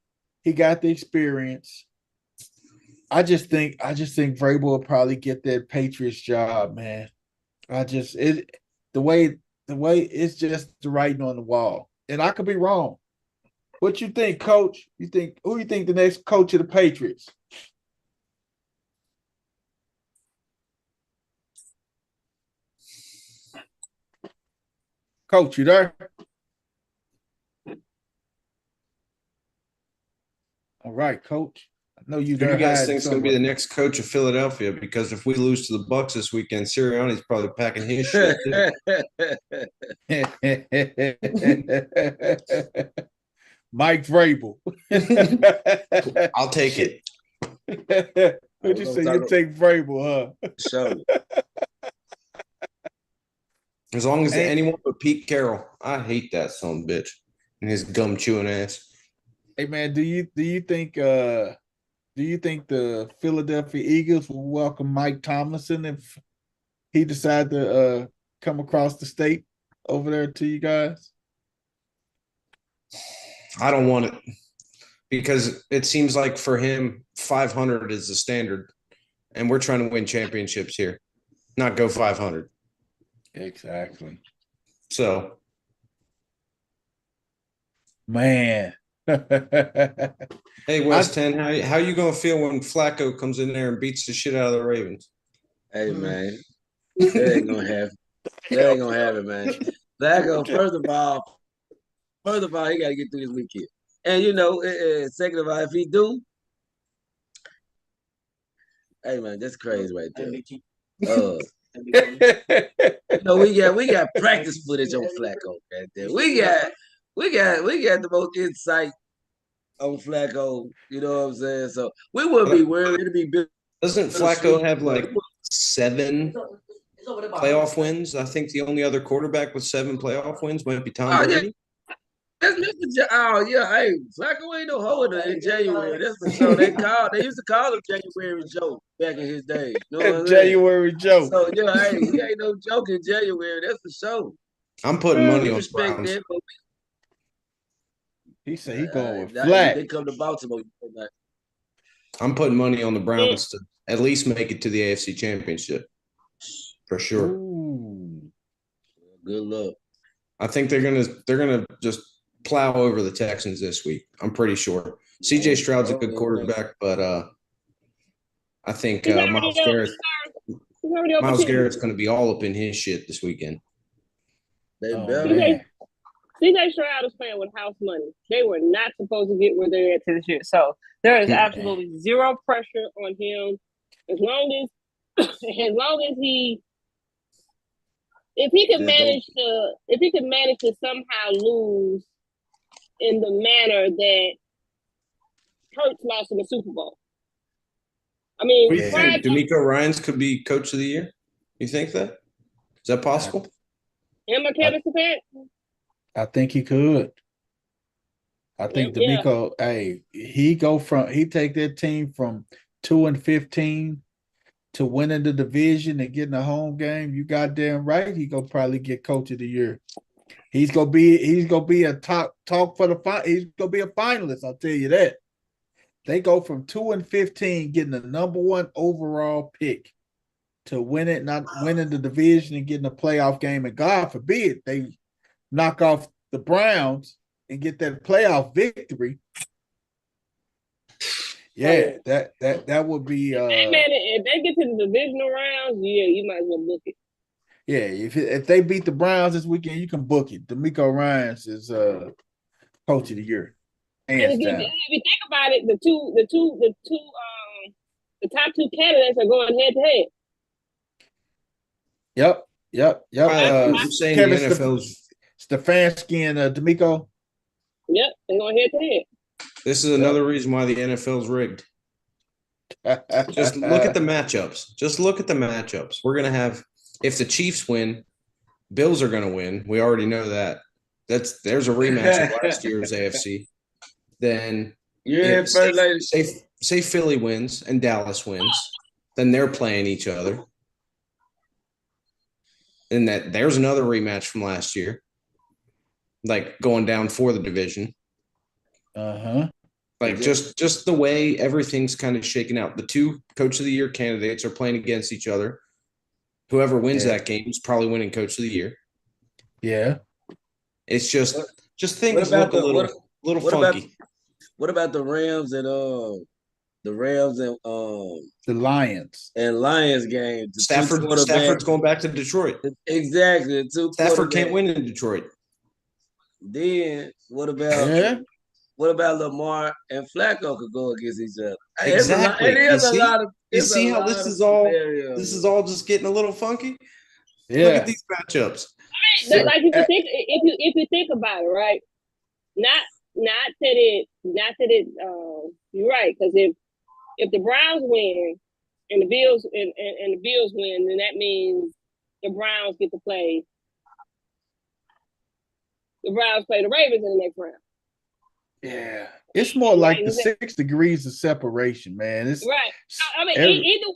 he got the experience. I just think Vrabel will probably get that Patriots job, man. The way it's just the writing on the wall, and I could be wrong. What you think, Coach? Who you think the next coach of the Patriots? Coach, you there? All right, Coach. I know you. Who do you guys think is going to be the next coach of Philadelphia? Because if we lose to the Bucs this weekend, Sirianni's probably packing his shit. Mike Vrabel. I'll take it. What'd you say? You take Vrabel, huh? Sure. As As long as anyone but Pete Carroll. I hate that son of a bitch and his gum chewing ass. Hey man, do you think the Philadelphia Eagles will welcome Mike Tomlinson if he decide to come across the state over there to you guys? I don't want it because it seems like for him 500 is the standard, and we're trying to win championships here, not go 500. Exactly. So, man. Hey, West 10, how you gonna feel when Flacco comes in there and beats the shit out of the Ravens? Hey, man, that ain't gonna happen. That ain't gonna happen, man. Flacco, first of all, he got to get through this weekend, and second of all, if he do, hey, man, that's crazy right there. We got practice footage on Flacco right there. We got the most insight on Flacco. You know what I'm saying? So we wouldn't be worried. It'd be big. Doesn't Flacco have like 7 playoff wins? I think the only other quarterback with 7 playoff wins might be Tom Brady. That's Mr. Hey, Flacco ain't no holder in January. That's for sure. They used to call him January Joe back in his day. You know what January Joe. So he ain't no joke in January. That's for sure. I'm putting money on Browns. He said he going with flat. They come to Baltimore. I'm putting money on the Browns to at least make it to the AFC Championship for sure. Ooh. Good luck. I think they're gonna just plow over the Texans this week. I'm pretty sure. CJ Stroud's a good quarterback, but I think Myles Garrett's going to be all up in his shit this weekend. CJ Stroud is playing with house money. They were not supposed to get where they're at this year. So there is absolutely zero pressure on him. As long as he if he could manage to somehow lose in the manner that Hurts lost in the Super Bowl. I mean, what do you think? D'Amico Ryans could be coach of the year? You think that? Is that possible? Him or Kevin Stefanski? I think he could. I think D'Amico, he take that team from 2-15 to winning the division and getting a home game. You goddamn right, he gonna probably get coach of the year. He's gonna be a talk for the he's gonna be a finalist. I'll tell you that. They go from 2-15, getting the number 1 overall pick, to not winning the division and getting a playoff game. And God forbid they knock off the Browns and get that playoff victory. Yeah, that would be. If they get to the divisional rounds, yeah, you might as well book it. Yeah, if they beat the Browns this weekend, you can book it. D'Amico Ryans is coach of the year. If you think about it, the top 2 candidates are going head to head. Yep. I'm saying Kevin the NFL's Stefanski and D'Amico. Yep, they're going head to head. This is another reason why the NFL's rigged. Just look at the matchups. We're gonna have, if the Chiefs win, Bills are gonna win. We already know that. There's a rematch of last year's AFC. Then say Philly wins and Dallas wins, then they're playing each other. And there's another rematch from last year, like going down for the division. Like just the way everything's kind of shaken out. The 2 coach of the year candidates are playing against each other. Whoever wins that game is probably winning coach of the year. Yeah. It's just things look a little funky. What about the Rams and the Lions game? Stafford's going back to Detroit. Exactly. Stafford can't win in Detroit. Then what about Lamar and Flacco could go against each other? Exactly. You see how this is all just getting a little funky? Yeah. Look at these matchups. Like if you think about it, right? Not that it you're right, because if the Browns win and the Bills and the Bills win, then that means the Browns get to play. The Browns play the Ravens in the next round. Yeah, it's more like the 6 degrees of separation, man. It's right. I mean, either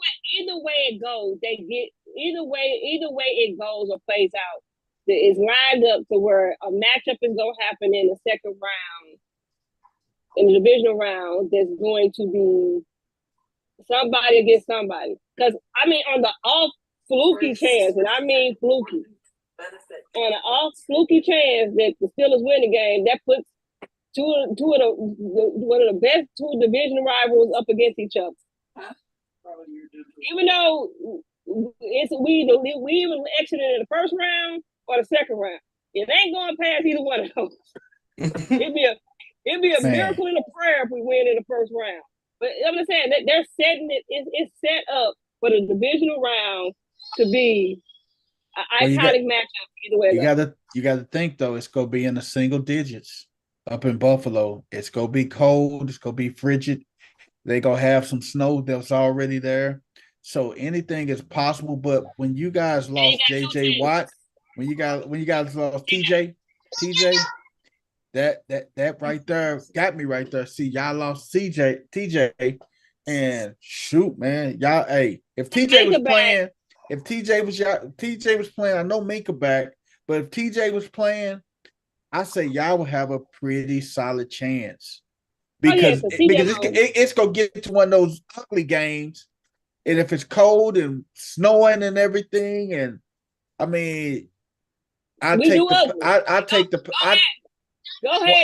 way it goes, either way it goes or plays out. It's lined up to where a matchup is going to happen in the second round, in the divisional round. That's going to be somebody against somebody. Because I mean, on the off fluky chance, and I mean fluky, on an off fluky chance that the Steelers win the game, that puts one of the best 2 division rivals up against each other. Even though we even exited in the first round or the second round, it ain't going past either one of those. It'd be a miracle and a prayer if we win in the first round. But I'm just saying that they're setting it. It's set up for the divisional round to be an iconic matchup either way. You got to think though, it's gonna be in the single digits. Up in Buffalo, it's gonna be cold. It's gonna be frigid. They gonna have some snow that's already there, so anything is possible. But when you guys lost J.J. Watt, when you guys lost TJ, that right there got me right there. See, y'all lost TJ, and shoot, man, y'all. Hey, if TJ was playing, I know Minka back, but if TJ was playing, I say y'all will have a pretty solid chance because it's gonna get to one of those ugly games, and if it's cold and snowing and everything, and I mean, Go ahead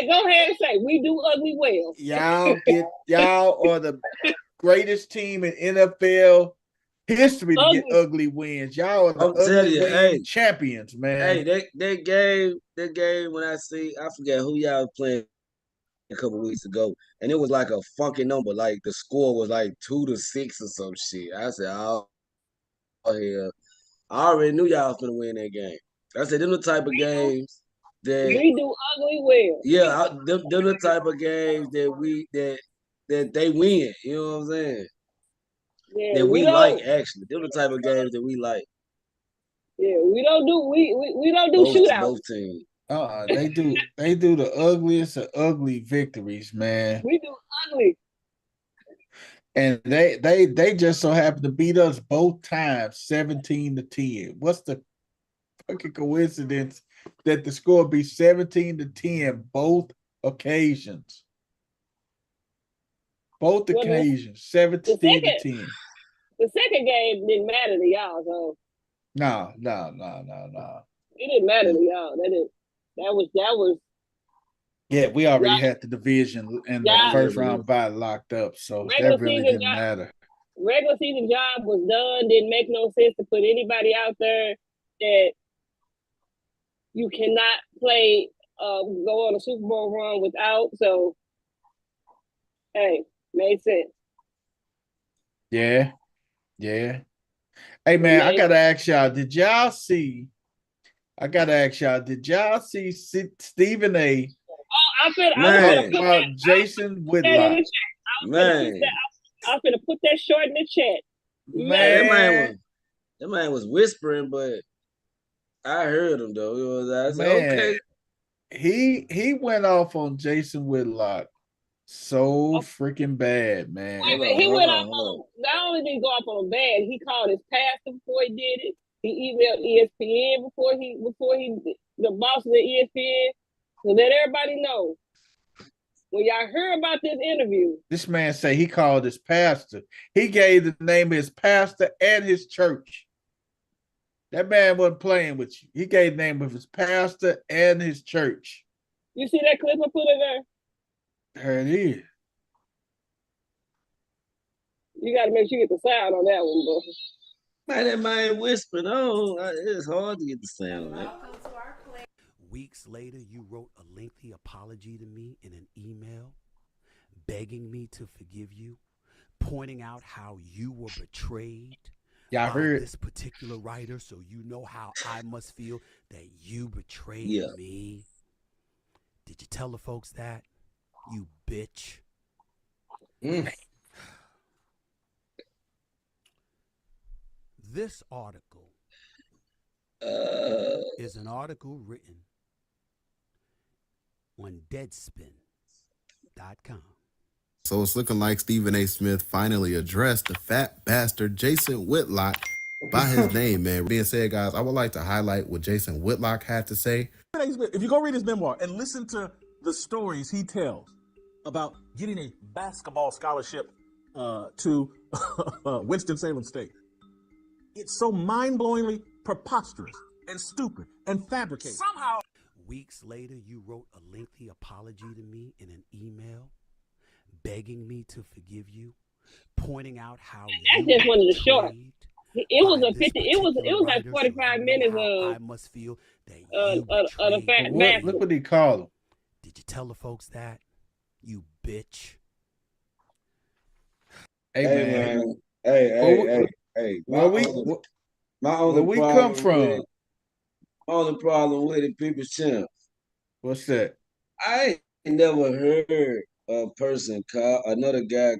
and say we do ugly well. Y'all are the greatest team in NFL history to get ugly wins. Y'all are the ugly win champions, man. Hey, that game when I forget who y'all was playing a couple weeks ago, and it was like a funky number. Like the score was like 2-6 or some shit. I said, oh yeah, I already knew y'all was gonna win that game. I said them the type of games that We do ugly well. yeah, them the type of games that they win. You know what I'm saying? Yeah, That we we don't. like actually. Them the type of games that we like. Yeah, we don't do shootouts. Both teams. They do the ugliest of ugly victories, man. We do ugly. And they just so happen to beat us both times, 17-10. What's the fucking coincidence that the score be 17-10 both occasions? Both occasions, 17-10. The second game didn't matter to y'all, so No. it didn't matter to y'all. That was Yeah, we already had the division and the first round bye locked up, so that really didn't matter. Regular season job was done. Didn't make no sense to put anybody out there that you cannot play, go on a Super Bowl run without. So, hey, made sense. Yeah. Hey man, I gotta ask y'all, did y'all see Stephen A? I was about Jason Whitlock. I was gonna put that short in the chat. Man, that man was whispering, but I heard him though. I said, okay. He went off on Jason Whitlock so freaking bad, man. He went off on, not only did he go off on him bad, he called his pastor before he did it. He emailed ESPN before he the boss of the ESPN. So let everybody know. When y'all heard about this interview, this man say he called his pastor. He gave the name of his pastor and his church. That man wasn't playing with you. He gave the name of his pastor and his church. You see that clip I put in there? There it is. You got to make sure you get the sound on that one, bro. Man, that man whispering. Oh, it's hard to get the sound on that. Weeks later, you wrote a lengthy apology to me in an email, begging me to forgive you, pointing out how you were betrayed by this particular writer, so you know how I must feel that you betrayed me. Did you tell the folks that, you bitch? This article is an article written on Deadspin.com. So it's looking like Stephen A. Smith finally addressed the fat bastard Jason Whitlock by his name, man. Being said, guys, I would like to highlight what Jason Whitlock had to say. If you go read his memoir and listen to the stories he tells about getting a basketball scholarship to Winston-Salem State, it's so mind-blowingly preposterous and stupid and fabricated. Somehow. Weeks later, you wrote a lengthy apology to me in an email, begging me to forgive you, pointing out how that's just one of the short. It was like 45 minutes of I must feel that the fat bastard. Look what he called him. Did you tell the folks that, you bitch? Hey man. Hey. Where we come from? My only problem with it, people champ. What's that? I ain't never heard a person call another guy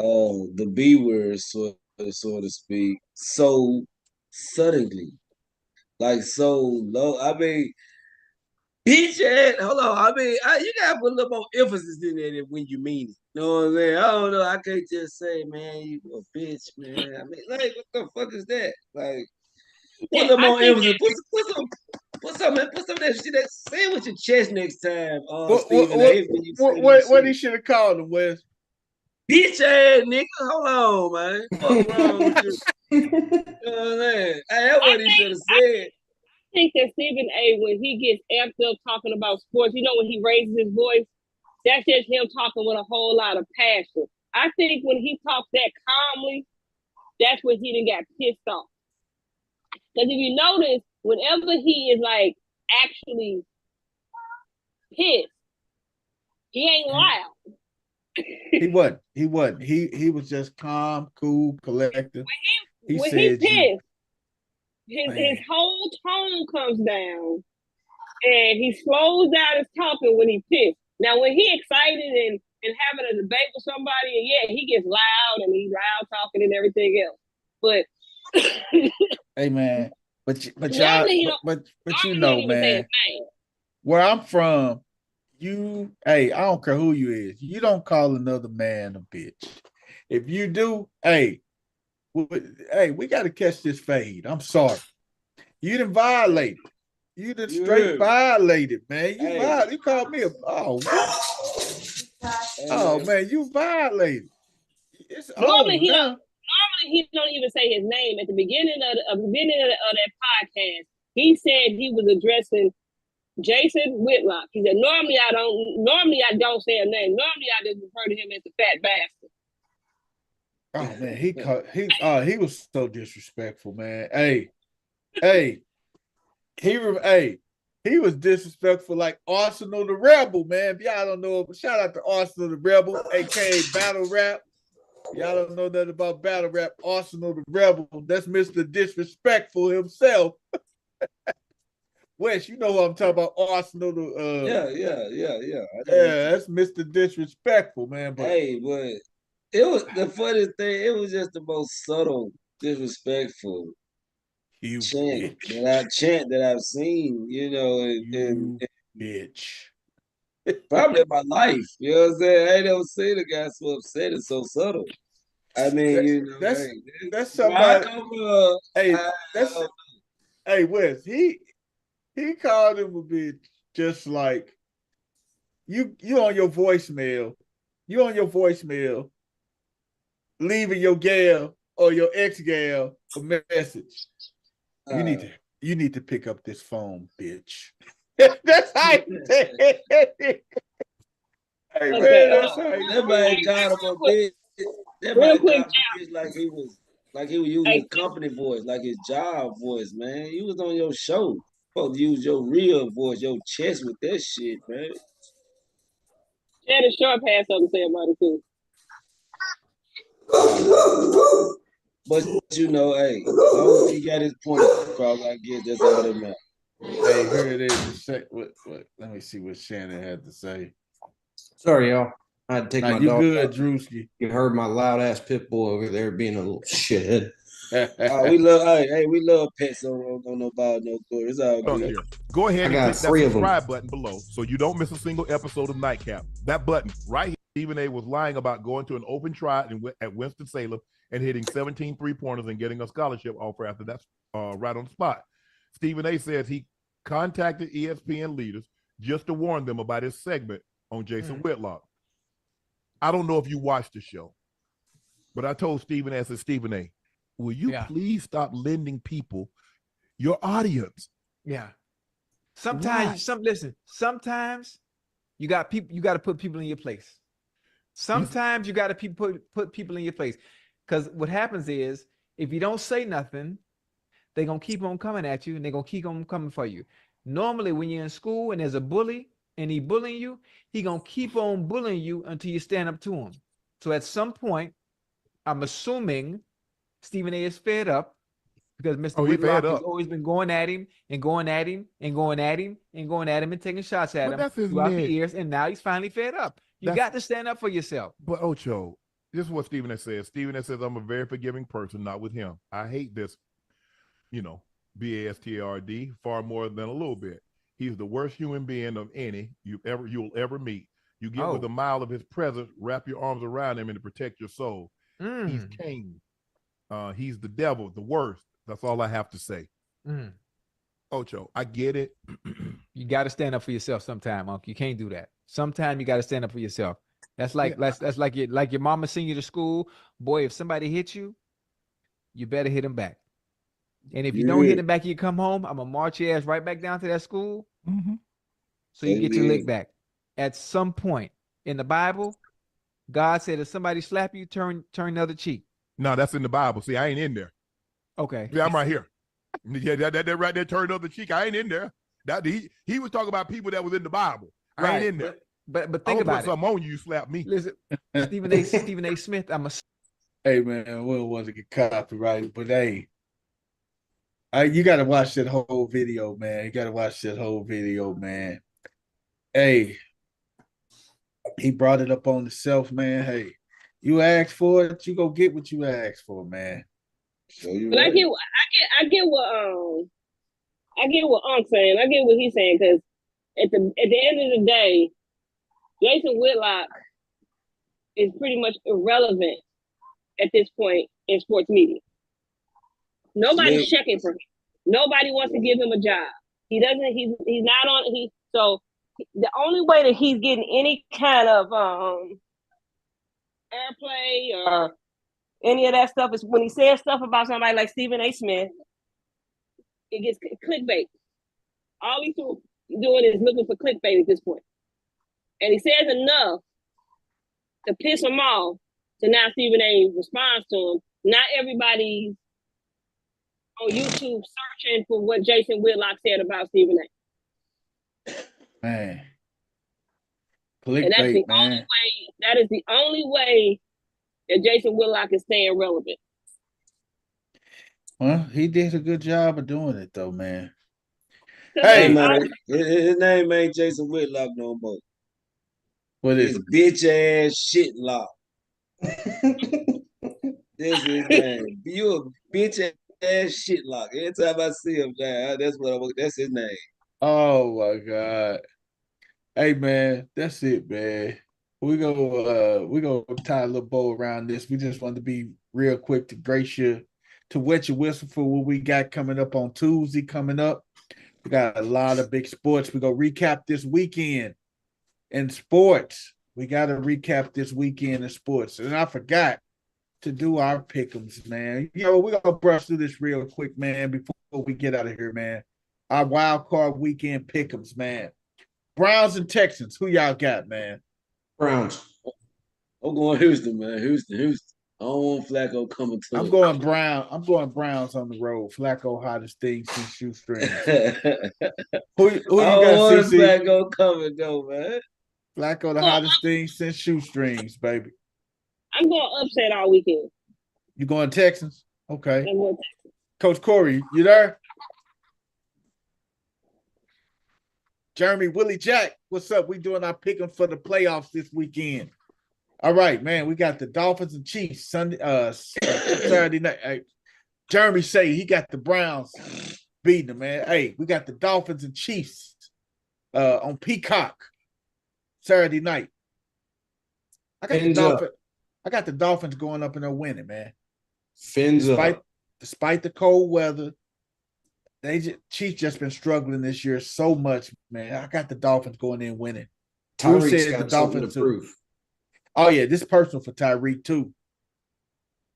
the B word, so to speak, so suddenly. Like so low. I mean, bitch ass. Hold on. I mean, you gotta put a little more emphasis in it when you mean it. You know what I'm saying? I don't know. I can't just say, man, you a bitch, man. I mean, like, what the fuck is that? Like, put a little more emphasis. Put some of that shit. Say it with your chest next time, Stephen A. What he should have called him, Wes? Bitch ass nigga. Hold on, man. What's wrong with you? You know what I'm saying? Hey, that's what he should have said. I think that Stephen A., when he gets amped up talking about sports, you know, when he raises his voice, that's just him talking with a whole lot of passion. I think when he talks that calmly, that's when he done got pissed off. Because if you notice, whenever he is like actually pissed, he ain't loud. He wasn't. He was just calm, cool, collected. When he's pissed, his whole tone comes down, and he slows down his talking when he's pissed. Now, when he excited and having a debate with somebody, and yeah, he gets loud and he's loud talking and everything else. But hey man, but y'all, normally he don't. but you Normally he know, don't even say his man, name. where I'm from, I don't care who you is, you don't call another man a bitch. If you do, hey, we got to catch this fade. I'm sorry, you done violated. You done straight violated, man. You called me a man, you violated. It's Normally on now. Normally he don't even say his name at the beginning of that podcast. He said he was addressing Jason Whitlock. He said normally I don't say a name. Normally I just refer to him as the fat bastard. Oh man, he was so disrespectful, man. He was disrespectful like Arsenal the Rebel, man. If y'all don't know, shout out to Arsenal the Rebel, aka Battle Rap. Y'all don't know nothing about Battle Rap. Arsenal the Rebel. That's Mr. Disrespectful himself. Wes, you know what I'm talking about? Arsenal the Yeah. That's Mr. Disrespectful, man. But but it was the funniest thing. It was just the most subtle, disrespectful chant that I've seen. You know, and bitch. Probably in my life. You know what I'm saying? I ain't never seen a guy so upset and so subtle. I mean, that's somebody. Wes, he called him a bitch just like you on your voicemail. You on your voicemail, leaving your gal or your ex-gal a message. You need to pick up this phone, bitch. That's how you say it. Hey man, that's how you that man called him a bitch. That man called him a bitch like he was using his company voice, like his job voice, man. You was on your show. You supposed to use your real voice, your chest with that shit, man. Shannon Sharp had something to say about it too. But you know, hey, as long as he got his point across, I guess that's all that matters. Hey, here it is. Let me see what Shannon had to say. Sorry, y'all. I had to take my you dog. Good, Drewski. You heard my loud ass pit bull over there being a little shithead. We love pets on No Ball, No Glory. It's all good. Here. Go ahead and click that subscribe button below so you don't miss a single episode of Nightcap. That button right here. Stephen A. was lying about going to an open try at Winston-Salem and hitting 17 3-pointers and getting a scholarship offer after that's right on the spot. Stephen A. says he contacted ESPN leaders just to warn them about his segment on Jason Whitlock. I don't know if you watched the show, but I told Stephen A. I said, Stephen A., will you please stop lending people your audience? Yeah. Sometimes sometimes you got to put people in your place. Sometimes you got to put people in your place. Because what happens is if you don't say nothing, they're going to keep on coming at you and they're going to keep on coming for you. Normally, when you're in school and there's a bully and he's bullying you, he's going to keep on bullying you until you stand up to him. So at some point, I'm assuming Stephen A. is fed up because Mr. Whitlock has always been going at him and going at him and going at him and going at him and taking shots at him throughout the years. And now he's finally fed up. You got to stand up for yourself. But Ocho, this is what Stephen A. says. Stephen A. says, I'm a very forgiving person, not with him. I hate this, BASTARD far more than a little bit. He's the worst human being of any you'll ever meet. You get with a mile of his presence, wrap your arms around him and to protect your soul. He's Cain. He's the devil, the worst. That's all I have to say. Ocho, I get it. You got to stand up for yourself sometime, Uncle. You can't do that. Sometime you got to stand up for yourself. That's like that's like your mama send you to school. Boy, if somebody hits you, you better hit them back. And if you don't hit them back, you come home, I'm gonna march your ass right back down to that school. So you get your lick back. At some point in the Bible, God said if somebody slap you, turn the other cheek. No, that's in the Bible. See, I ain't in there. Okay. Yeah, I'm right here. Yeah, that right there, turn the other cheek. I ain't in there. He was talking about people that was in the Bible. I ain't in there. But think about it. Something on you, slap me. Listen, Stephen A. Smith. Hey man, what was it? Get copyrighted, but hey, You got to watch that whole video, man. You got to watch that whole video, man. Hey, he brought it up on himself, man. Hey, you asked for it, you go get what you asked for, man. So you But right. I get what Unc's saying. I get what he's saying because at the end of the day, Jason Whitlock is pretty much irrelevant at this point in sports media. Nobody's checking for him. Nobody wants to give him a job. He doesn't. He's not on. So the only way that he's getting any kind of airplay or any of that stuff is when he says stuff about somebody like Stephen A. Smith. It gets clickbait. All he's doing is looking for clickbait at this point. And he says enough to piss him off. So now Stephen A. responds to him. Not everybody's on YouTube searching for what Jason Whitlock said about Stephen A. Man. And that's the man. only way. That is the only way that Jason Whitlock is staying relevant. Well, he did a good job of doing it, though, man. Hey, man, his name ain't Jason Whitlock no more. What is it? Bitch ass shit lock. This is his name. You a bitch ass shit lock. Every time I see him, man, that's his name. Oh my God. Hey man, that's it, man. We go tie a little bow around this. We just wanted to be real quick to grace you, to wet your whistle for what we got coming up on Tuesday coming up. We got a lot of big sports. We're gonna recap this weekend in sports. We got to recap this weekend in sports. And I forgot to do our pick'ems, man. We're gonna brush through this real quick, man, before we get out of here, man. Our wild card weekend pick'ems, man. Browns and Texans. Who y'all got, man? Browns. I'm going Houston, man. Houston. I don't want Flacco coming to I'm going Browns on the road. Flacco hottest thing since shoestrings. who you got, CC? Flacco coming though, man. Flacco the hottest thing since shoestrings, baby. I'm going upset all weekend. You going Texans? Okay. I'm going Texans. Coach Corey, you there? Jeremy, Willie Jack, what's up? We doing our picking for the playoffs this weekend. All right, man. We got the Dolphins and Chiefs Sunday, Saturday night. Hey, Jeremy say he got the Browns beating them, man. Hey, we got the Dolphins and Chiefs on Peacock Saturday night. I got the Dolphins going up and they're winning, man. Despite the cold weather. Chiefs just been struggling this year so much, man. I got the Dolphins going in winning. Tyreek's got the Dolphins to prove. Oh yeah, this is personal for Tyreek too.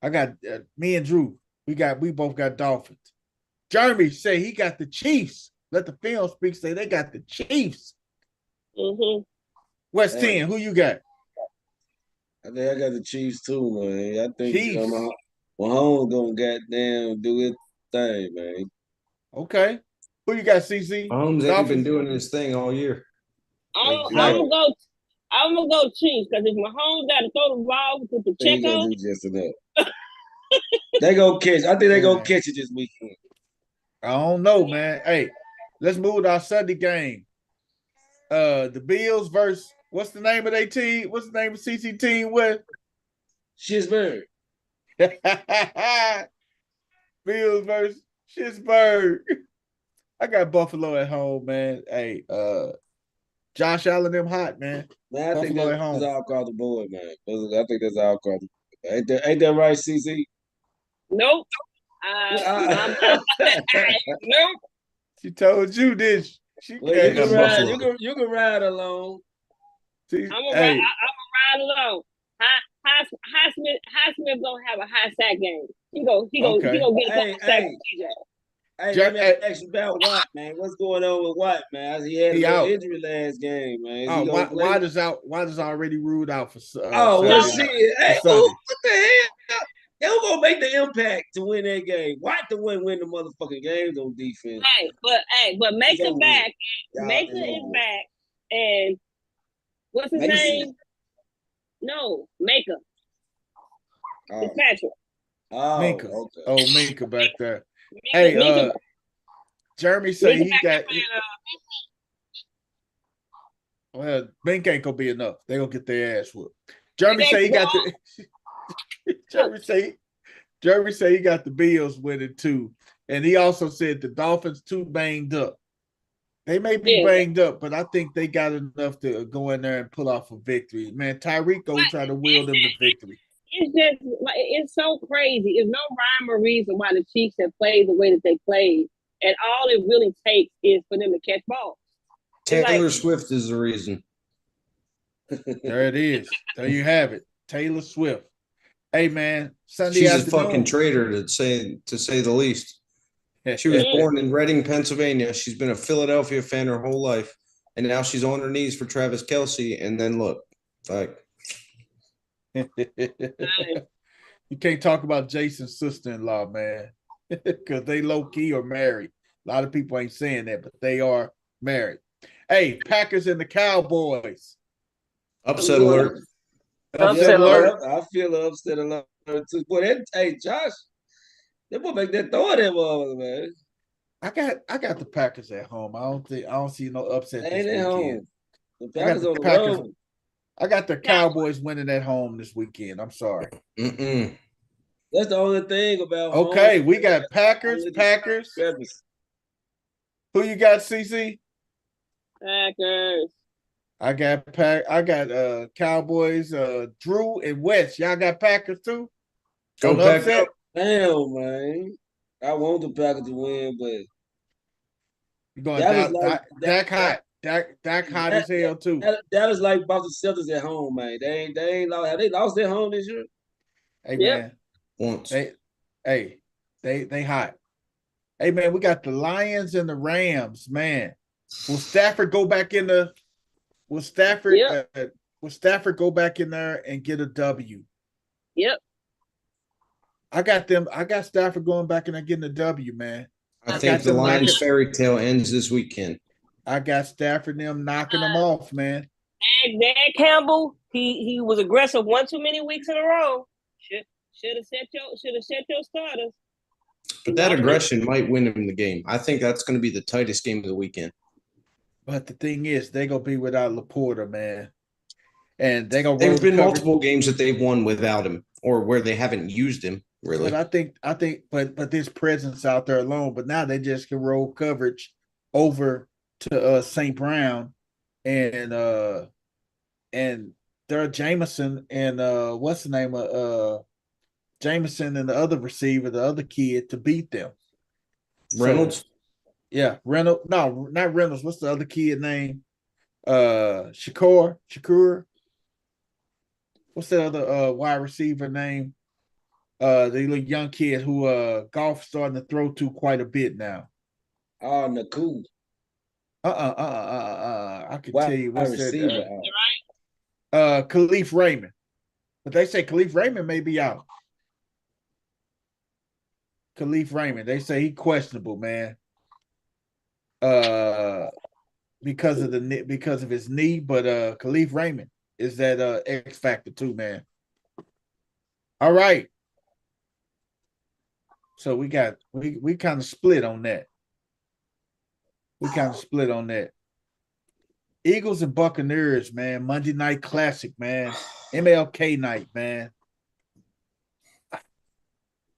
I got me and Drew. We both got Dolphins. Jeremy say he got the Chiefs. Let the film speak. Say they got the Chiefs. Mm-hmm. West 10, who you got? I think I got the Chiefs too, man. I think Mahomes gonna goddamn do his thing, man. Okay. Who you got, CC? Mahomes ain't been doing his thing all year. I'm gonna go Chiefs because if Mahomes got to throw the ball to Pacheco, do just enough. They gonna catch. I think they gonna catch it this weekend. I don't know, man. Hey, let's move to our Sunday game. The Bills versus what's the name of their team? What's the name of CC team with? Pittsburgh. Bills versus Pittsburgh. I got Buffalo at home, man. Hey, Josh Allen, them hot, man. Man, I think that's all across the board, man. I think that's all across the board. Ain't that right, CC? Nope. Nope. She told you this. You can ride alone. I'm gonna ride alone. Highsmith gonna have a high sack game. He gonna get a sack with TJ. Hey, let me ask you about Watt, man. What's going on with Watt, man? He had an injury last game, man. Watt is already ruled out for shit. Hey, what the hell? They were gonna make the impact to win that game. Watt to win the motherfucking games on defense. But Maker back. Maker is back. And what's his name? No, Maker. It's Patrick. Oh, Minka. okay. Oh, Minka back there. Hey, Jeremy say he got. Well, Bink ain't gonna be enough. They gonna get their ass whooped. Jeremy say he got the. Jeremy say he got the Bills winning too, and he also said the Dolphins too banged up. They may be banged up, but I think they got enough to go in there and pull off a victory. Man, Tyreek go try to will them to victory. It's just like it's so crazy. There's no rhyme or reason why the Chiefs have played the way that they played, and all it really takes is for them to catch balls. Taylor Swift is the reason. There it is. There you have it. Taylor Swift. Hey man, Sunday She's afternoon. a fucking traitor to say the least. She was born in Reading, Pennsylvania. She's been a Philadelphia fan her whole life, and now she's on her knees for Travis Kelce. And then look, like you can't talk about Jason's sister-in-law, man, because they low key are married. A lot of people ain't saying that, but they are married. Hey, Packers and the Cowboys. Upset alert. Upset alert. I feel upset alert too. Boy, hey, Josh, they will make that throw at that motherfucker, man. I got the Packers at home. I don't see no upset They this ain't at weekend. home. The Packers on the road. I got the Cowboys winning at home this weekend. I'm sorry. That's the only thing about okay, home. We got Packers. Who you got, CC? Packers. I got Cowboys, Drew and West. Y'all got Packers too? Go Packers. Damn, man. I want the Packers to win, but you're going Dak hot. Dak hot as hell too. That is like about the Celtics at home, man. They ain't lost. Have they lost at home this year? Hey man. Once. They hot. Hey man, we got the Lions and the Rams, man. Will Stafford go back in the Will Stafford go back in there and get a W? Yep. I got Stafford going back in there getting a W, man. I think the Lions fairy tale ends this weekend. I got Stafford and them knocking them off, man. Dan Campbell, he was aggressive one too many weeks in a row. Should have set your starters. But that aggression might win him the game. I think that's going to be the tightest game of the weekend. But the thing is, they're gonna be without Laporta, man. And they're gonna There's been multiple games that they've won without him or where they haven't used him, really. But I think but this presence out there alone, but now they just can roll coverage over to St. Brown and they're Jameson and what's the name of Jameson and the other receiver, the other kid to beat them. Reynolds? Yeah, Reynolds. No, not Reynolds. What's the other kid name? Shakur. What's the other wide receiver name? The little young kid who golf starting to throw to quite a bit now. Nakul. I can tell you what's receiver. Khalif Raymond. But they say Khalif Raymond may be out. Khalif Raymond. They say he questionable, man. Because of his knee, but Khalif Raymond is that X factor too, man. All right. So we kind of split on that. Eagles and Buccaneers, man. Monday night classic, man. MLK night, man.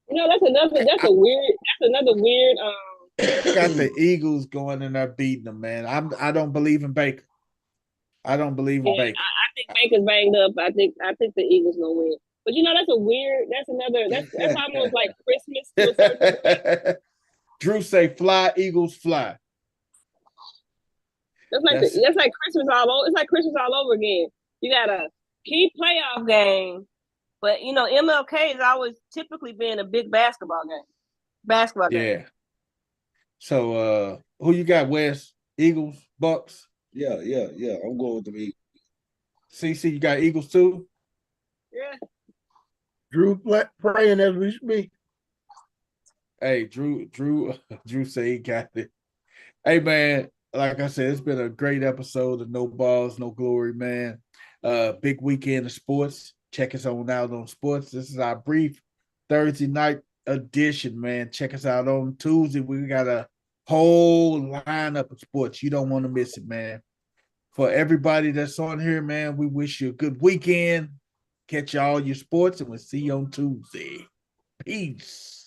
That's another weird got the Eagles going in there beating them, man. I don't believe in Baker. I don't believe in Baker. I think Baker's banged up. I think the Eagles gonna win. But that's almost like Christmas to a certain extent. Drew say fly, Eagles fly. That's like Christmas all over. It's like Christmas all over again. You got a key playoff game, but MLK has always typically been a big basketball game. Yeah. So who you got, Wes? Eagles, Bucks? Yeah. I'm going with the Eagles. CC, you got Eagles too? Yeah. Drew praying as we speak. Hey, Drew say he got it. Hey man, like I said, it's been a great episode of No Balls, No Glory, man. Big weekend of sports. Check us out on sports. This is our brief Thursday night edition, man. Check us out on Tuesday. We got a whole lineup of sports. You don't want to miss it, man. For everybody that's on here, man, we wish you a good weekend. Catch all your sports, and we'll see you on Tuesday. Peace.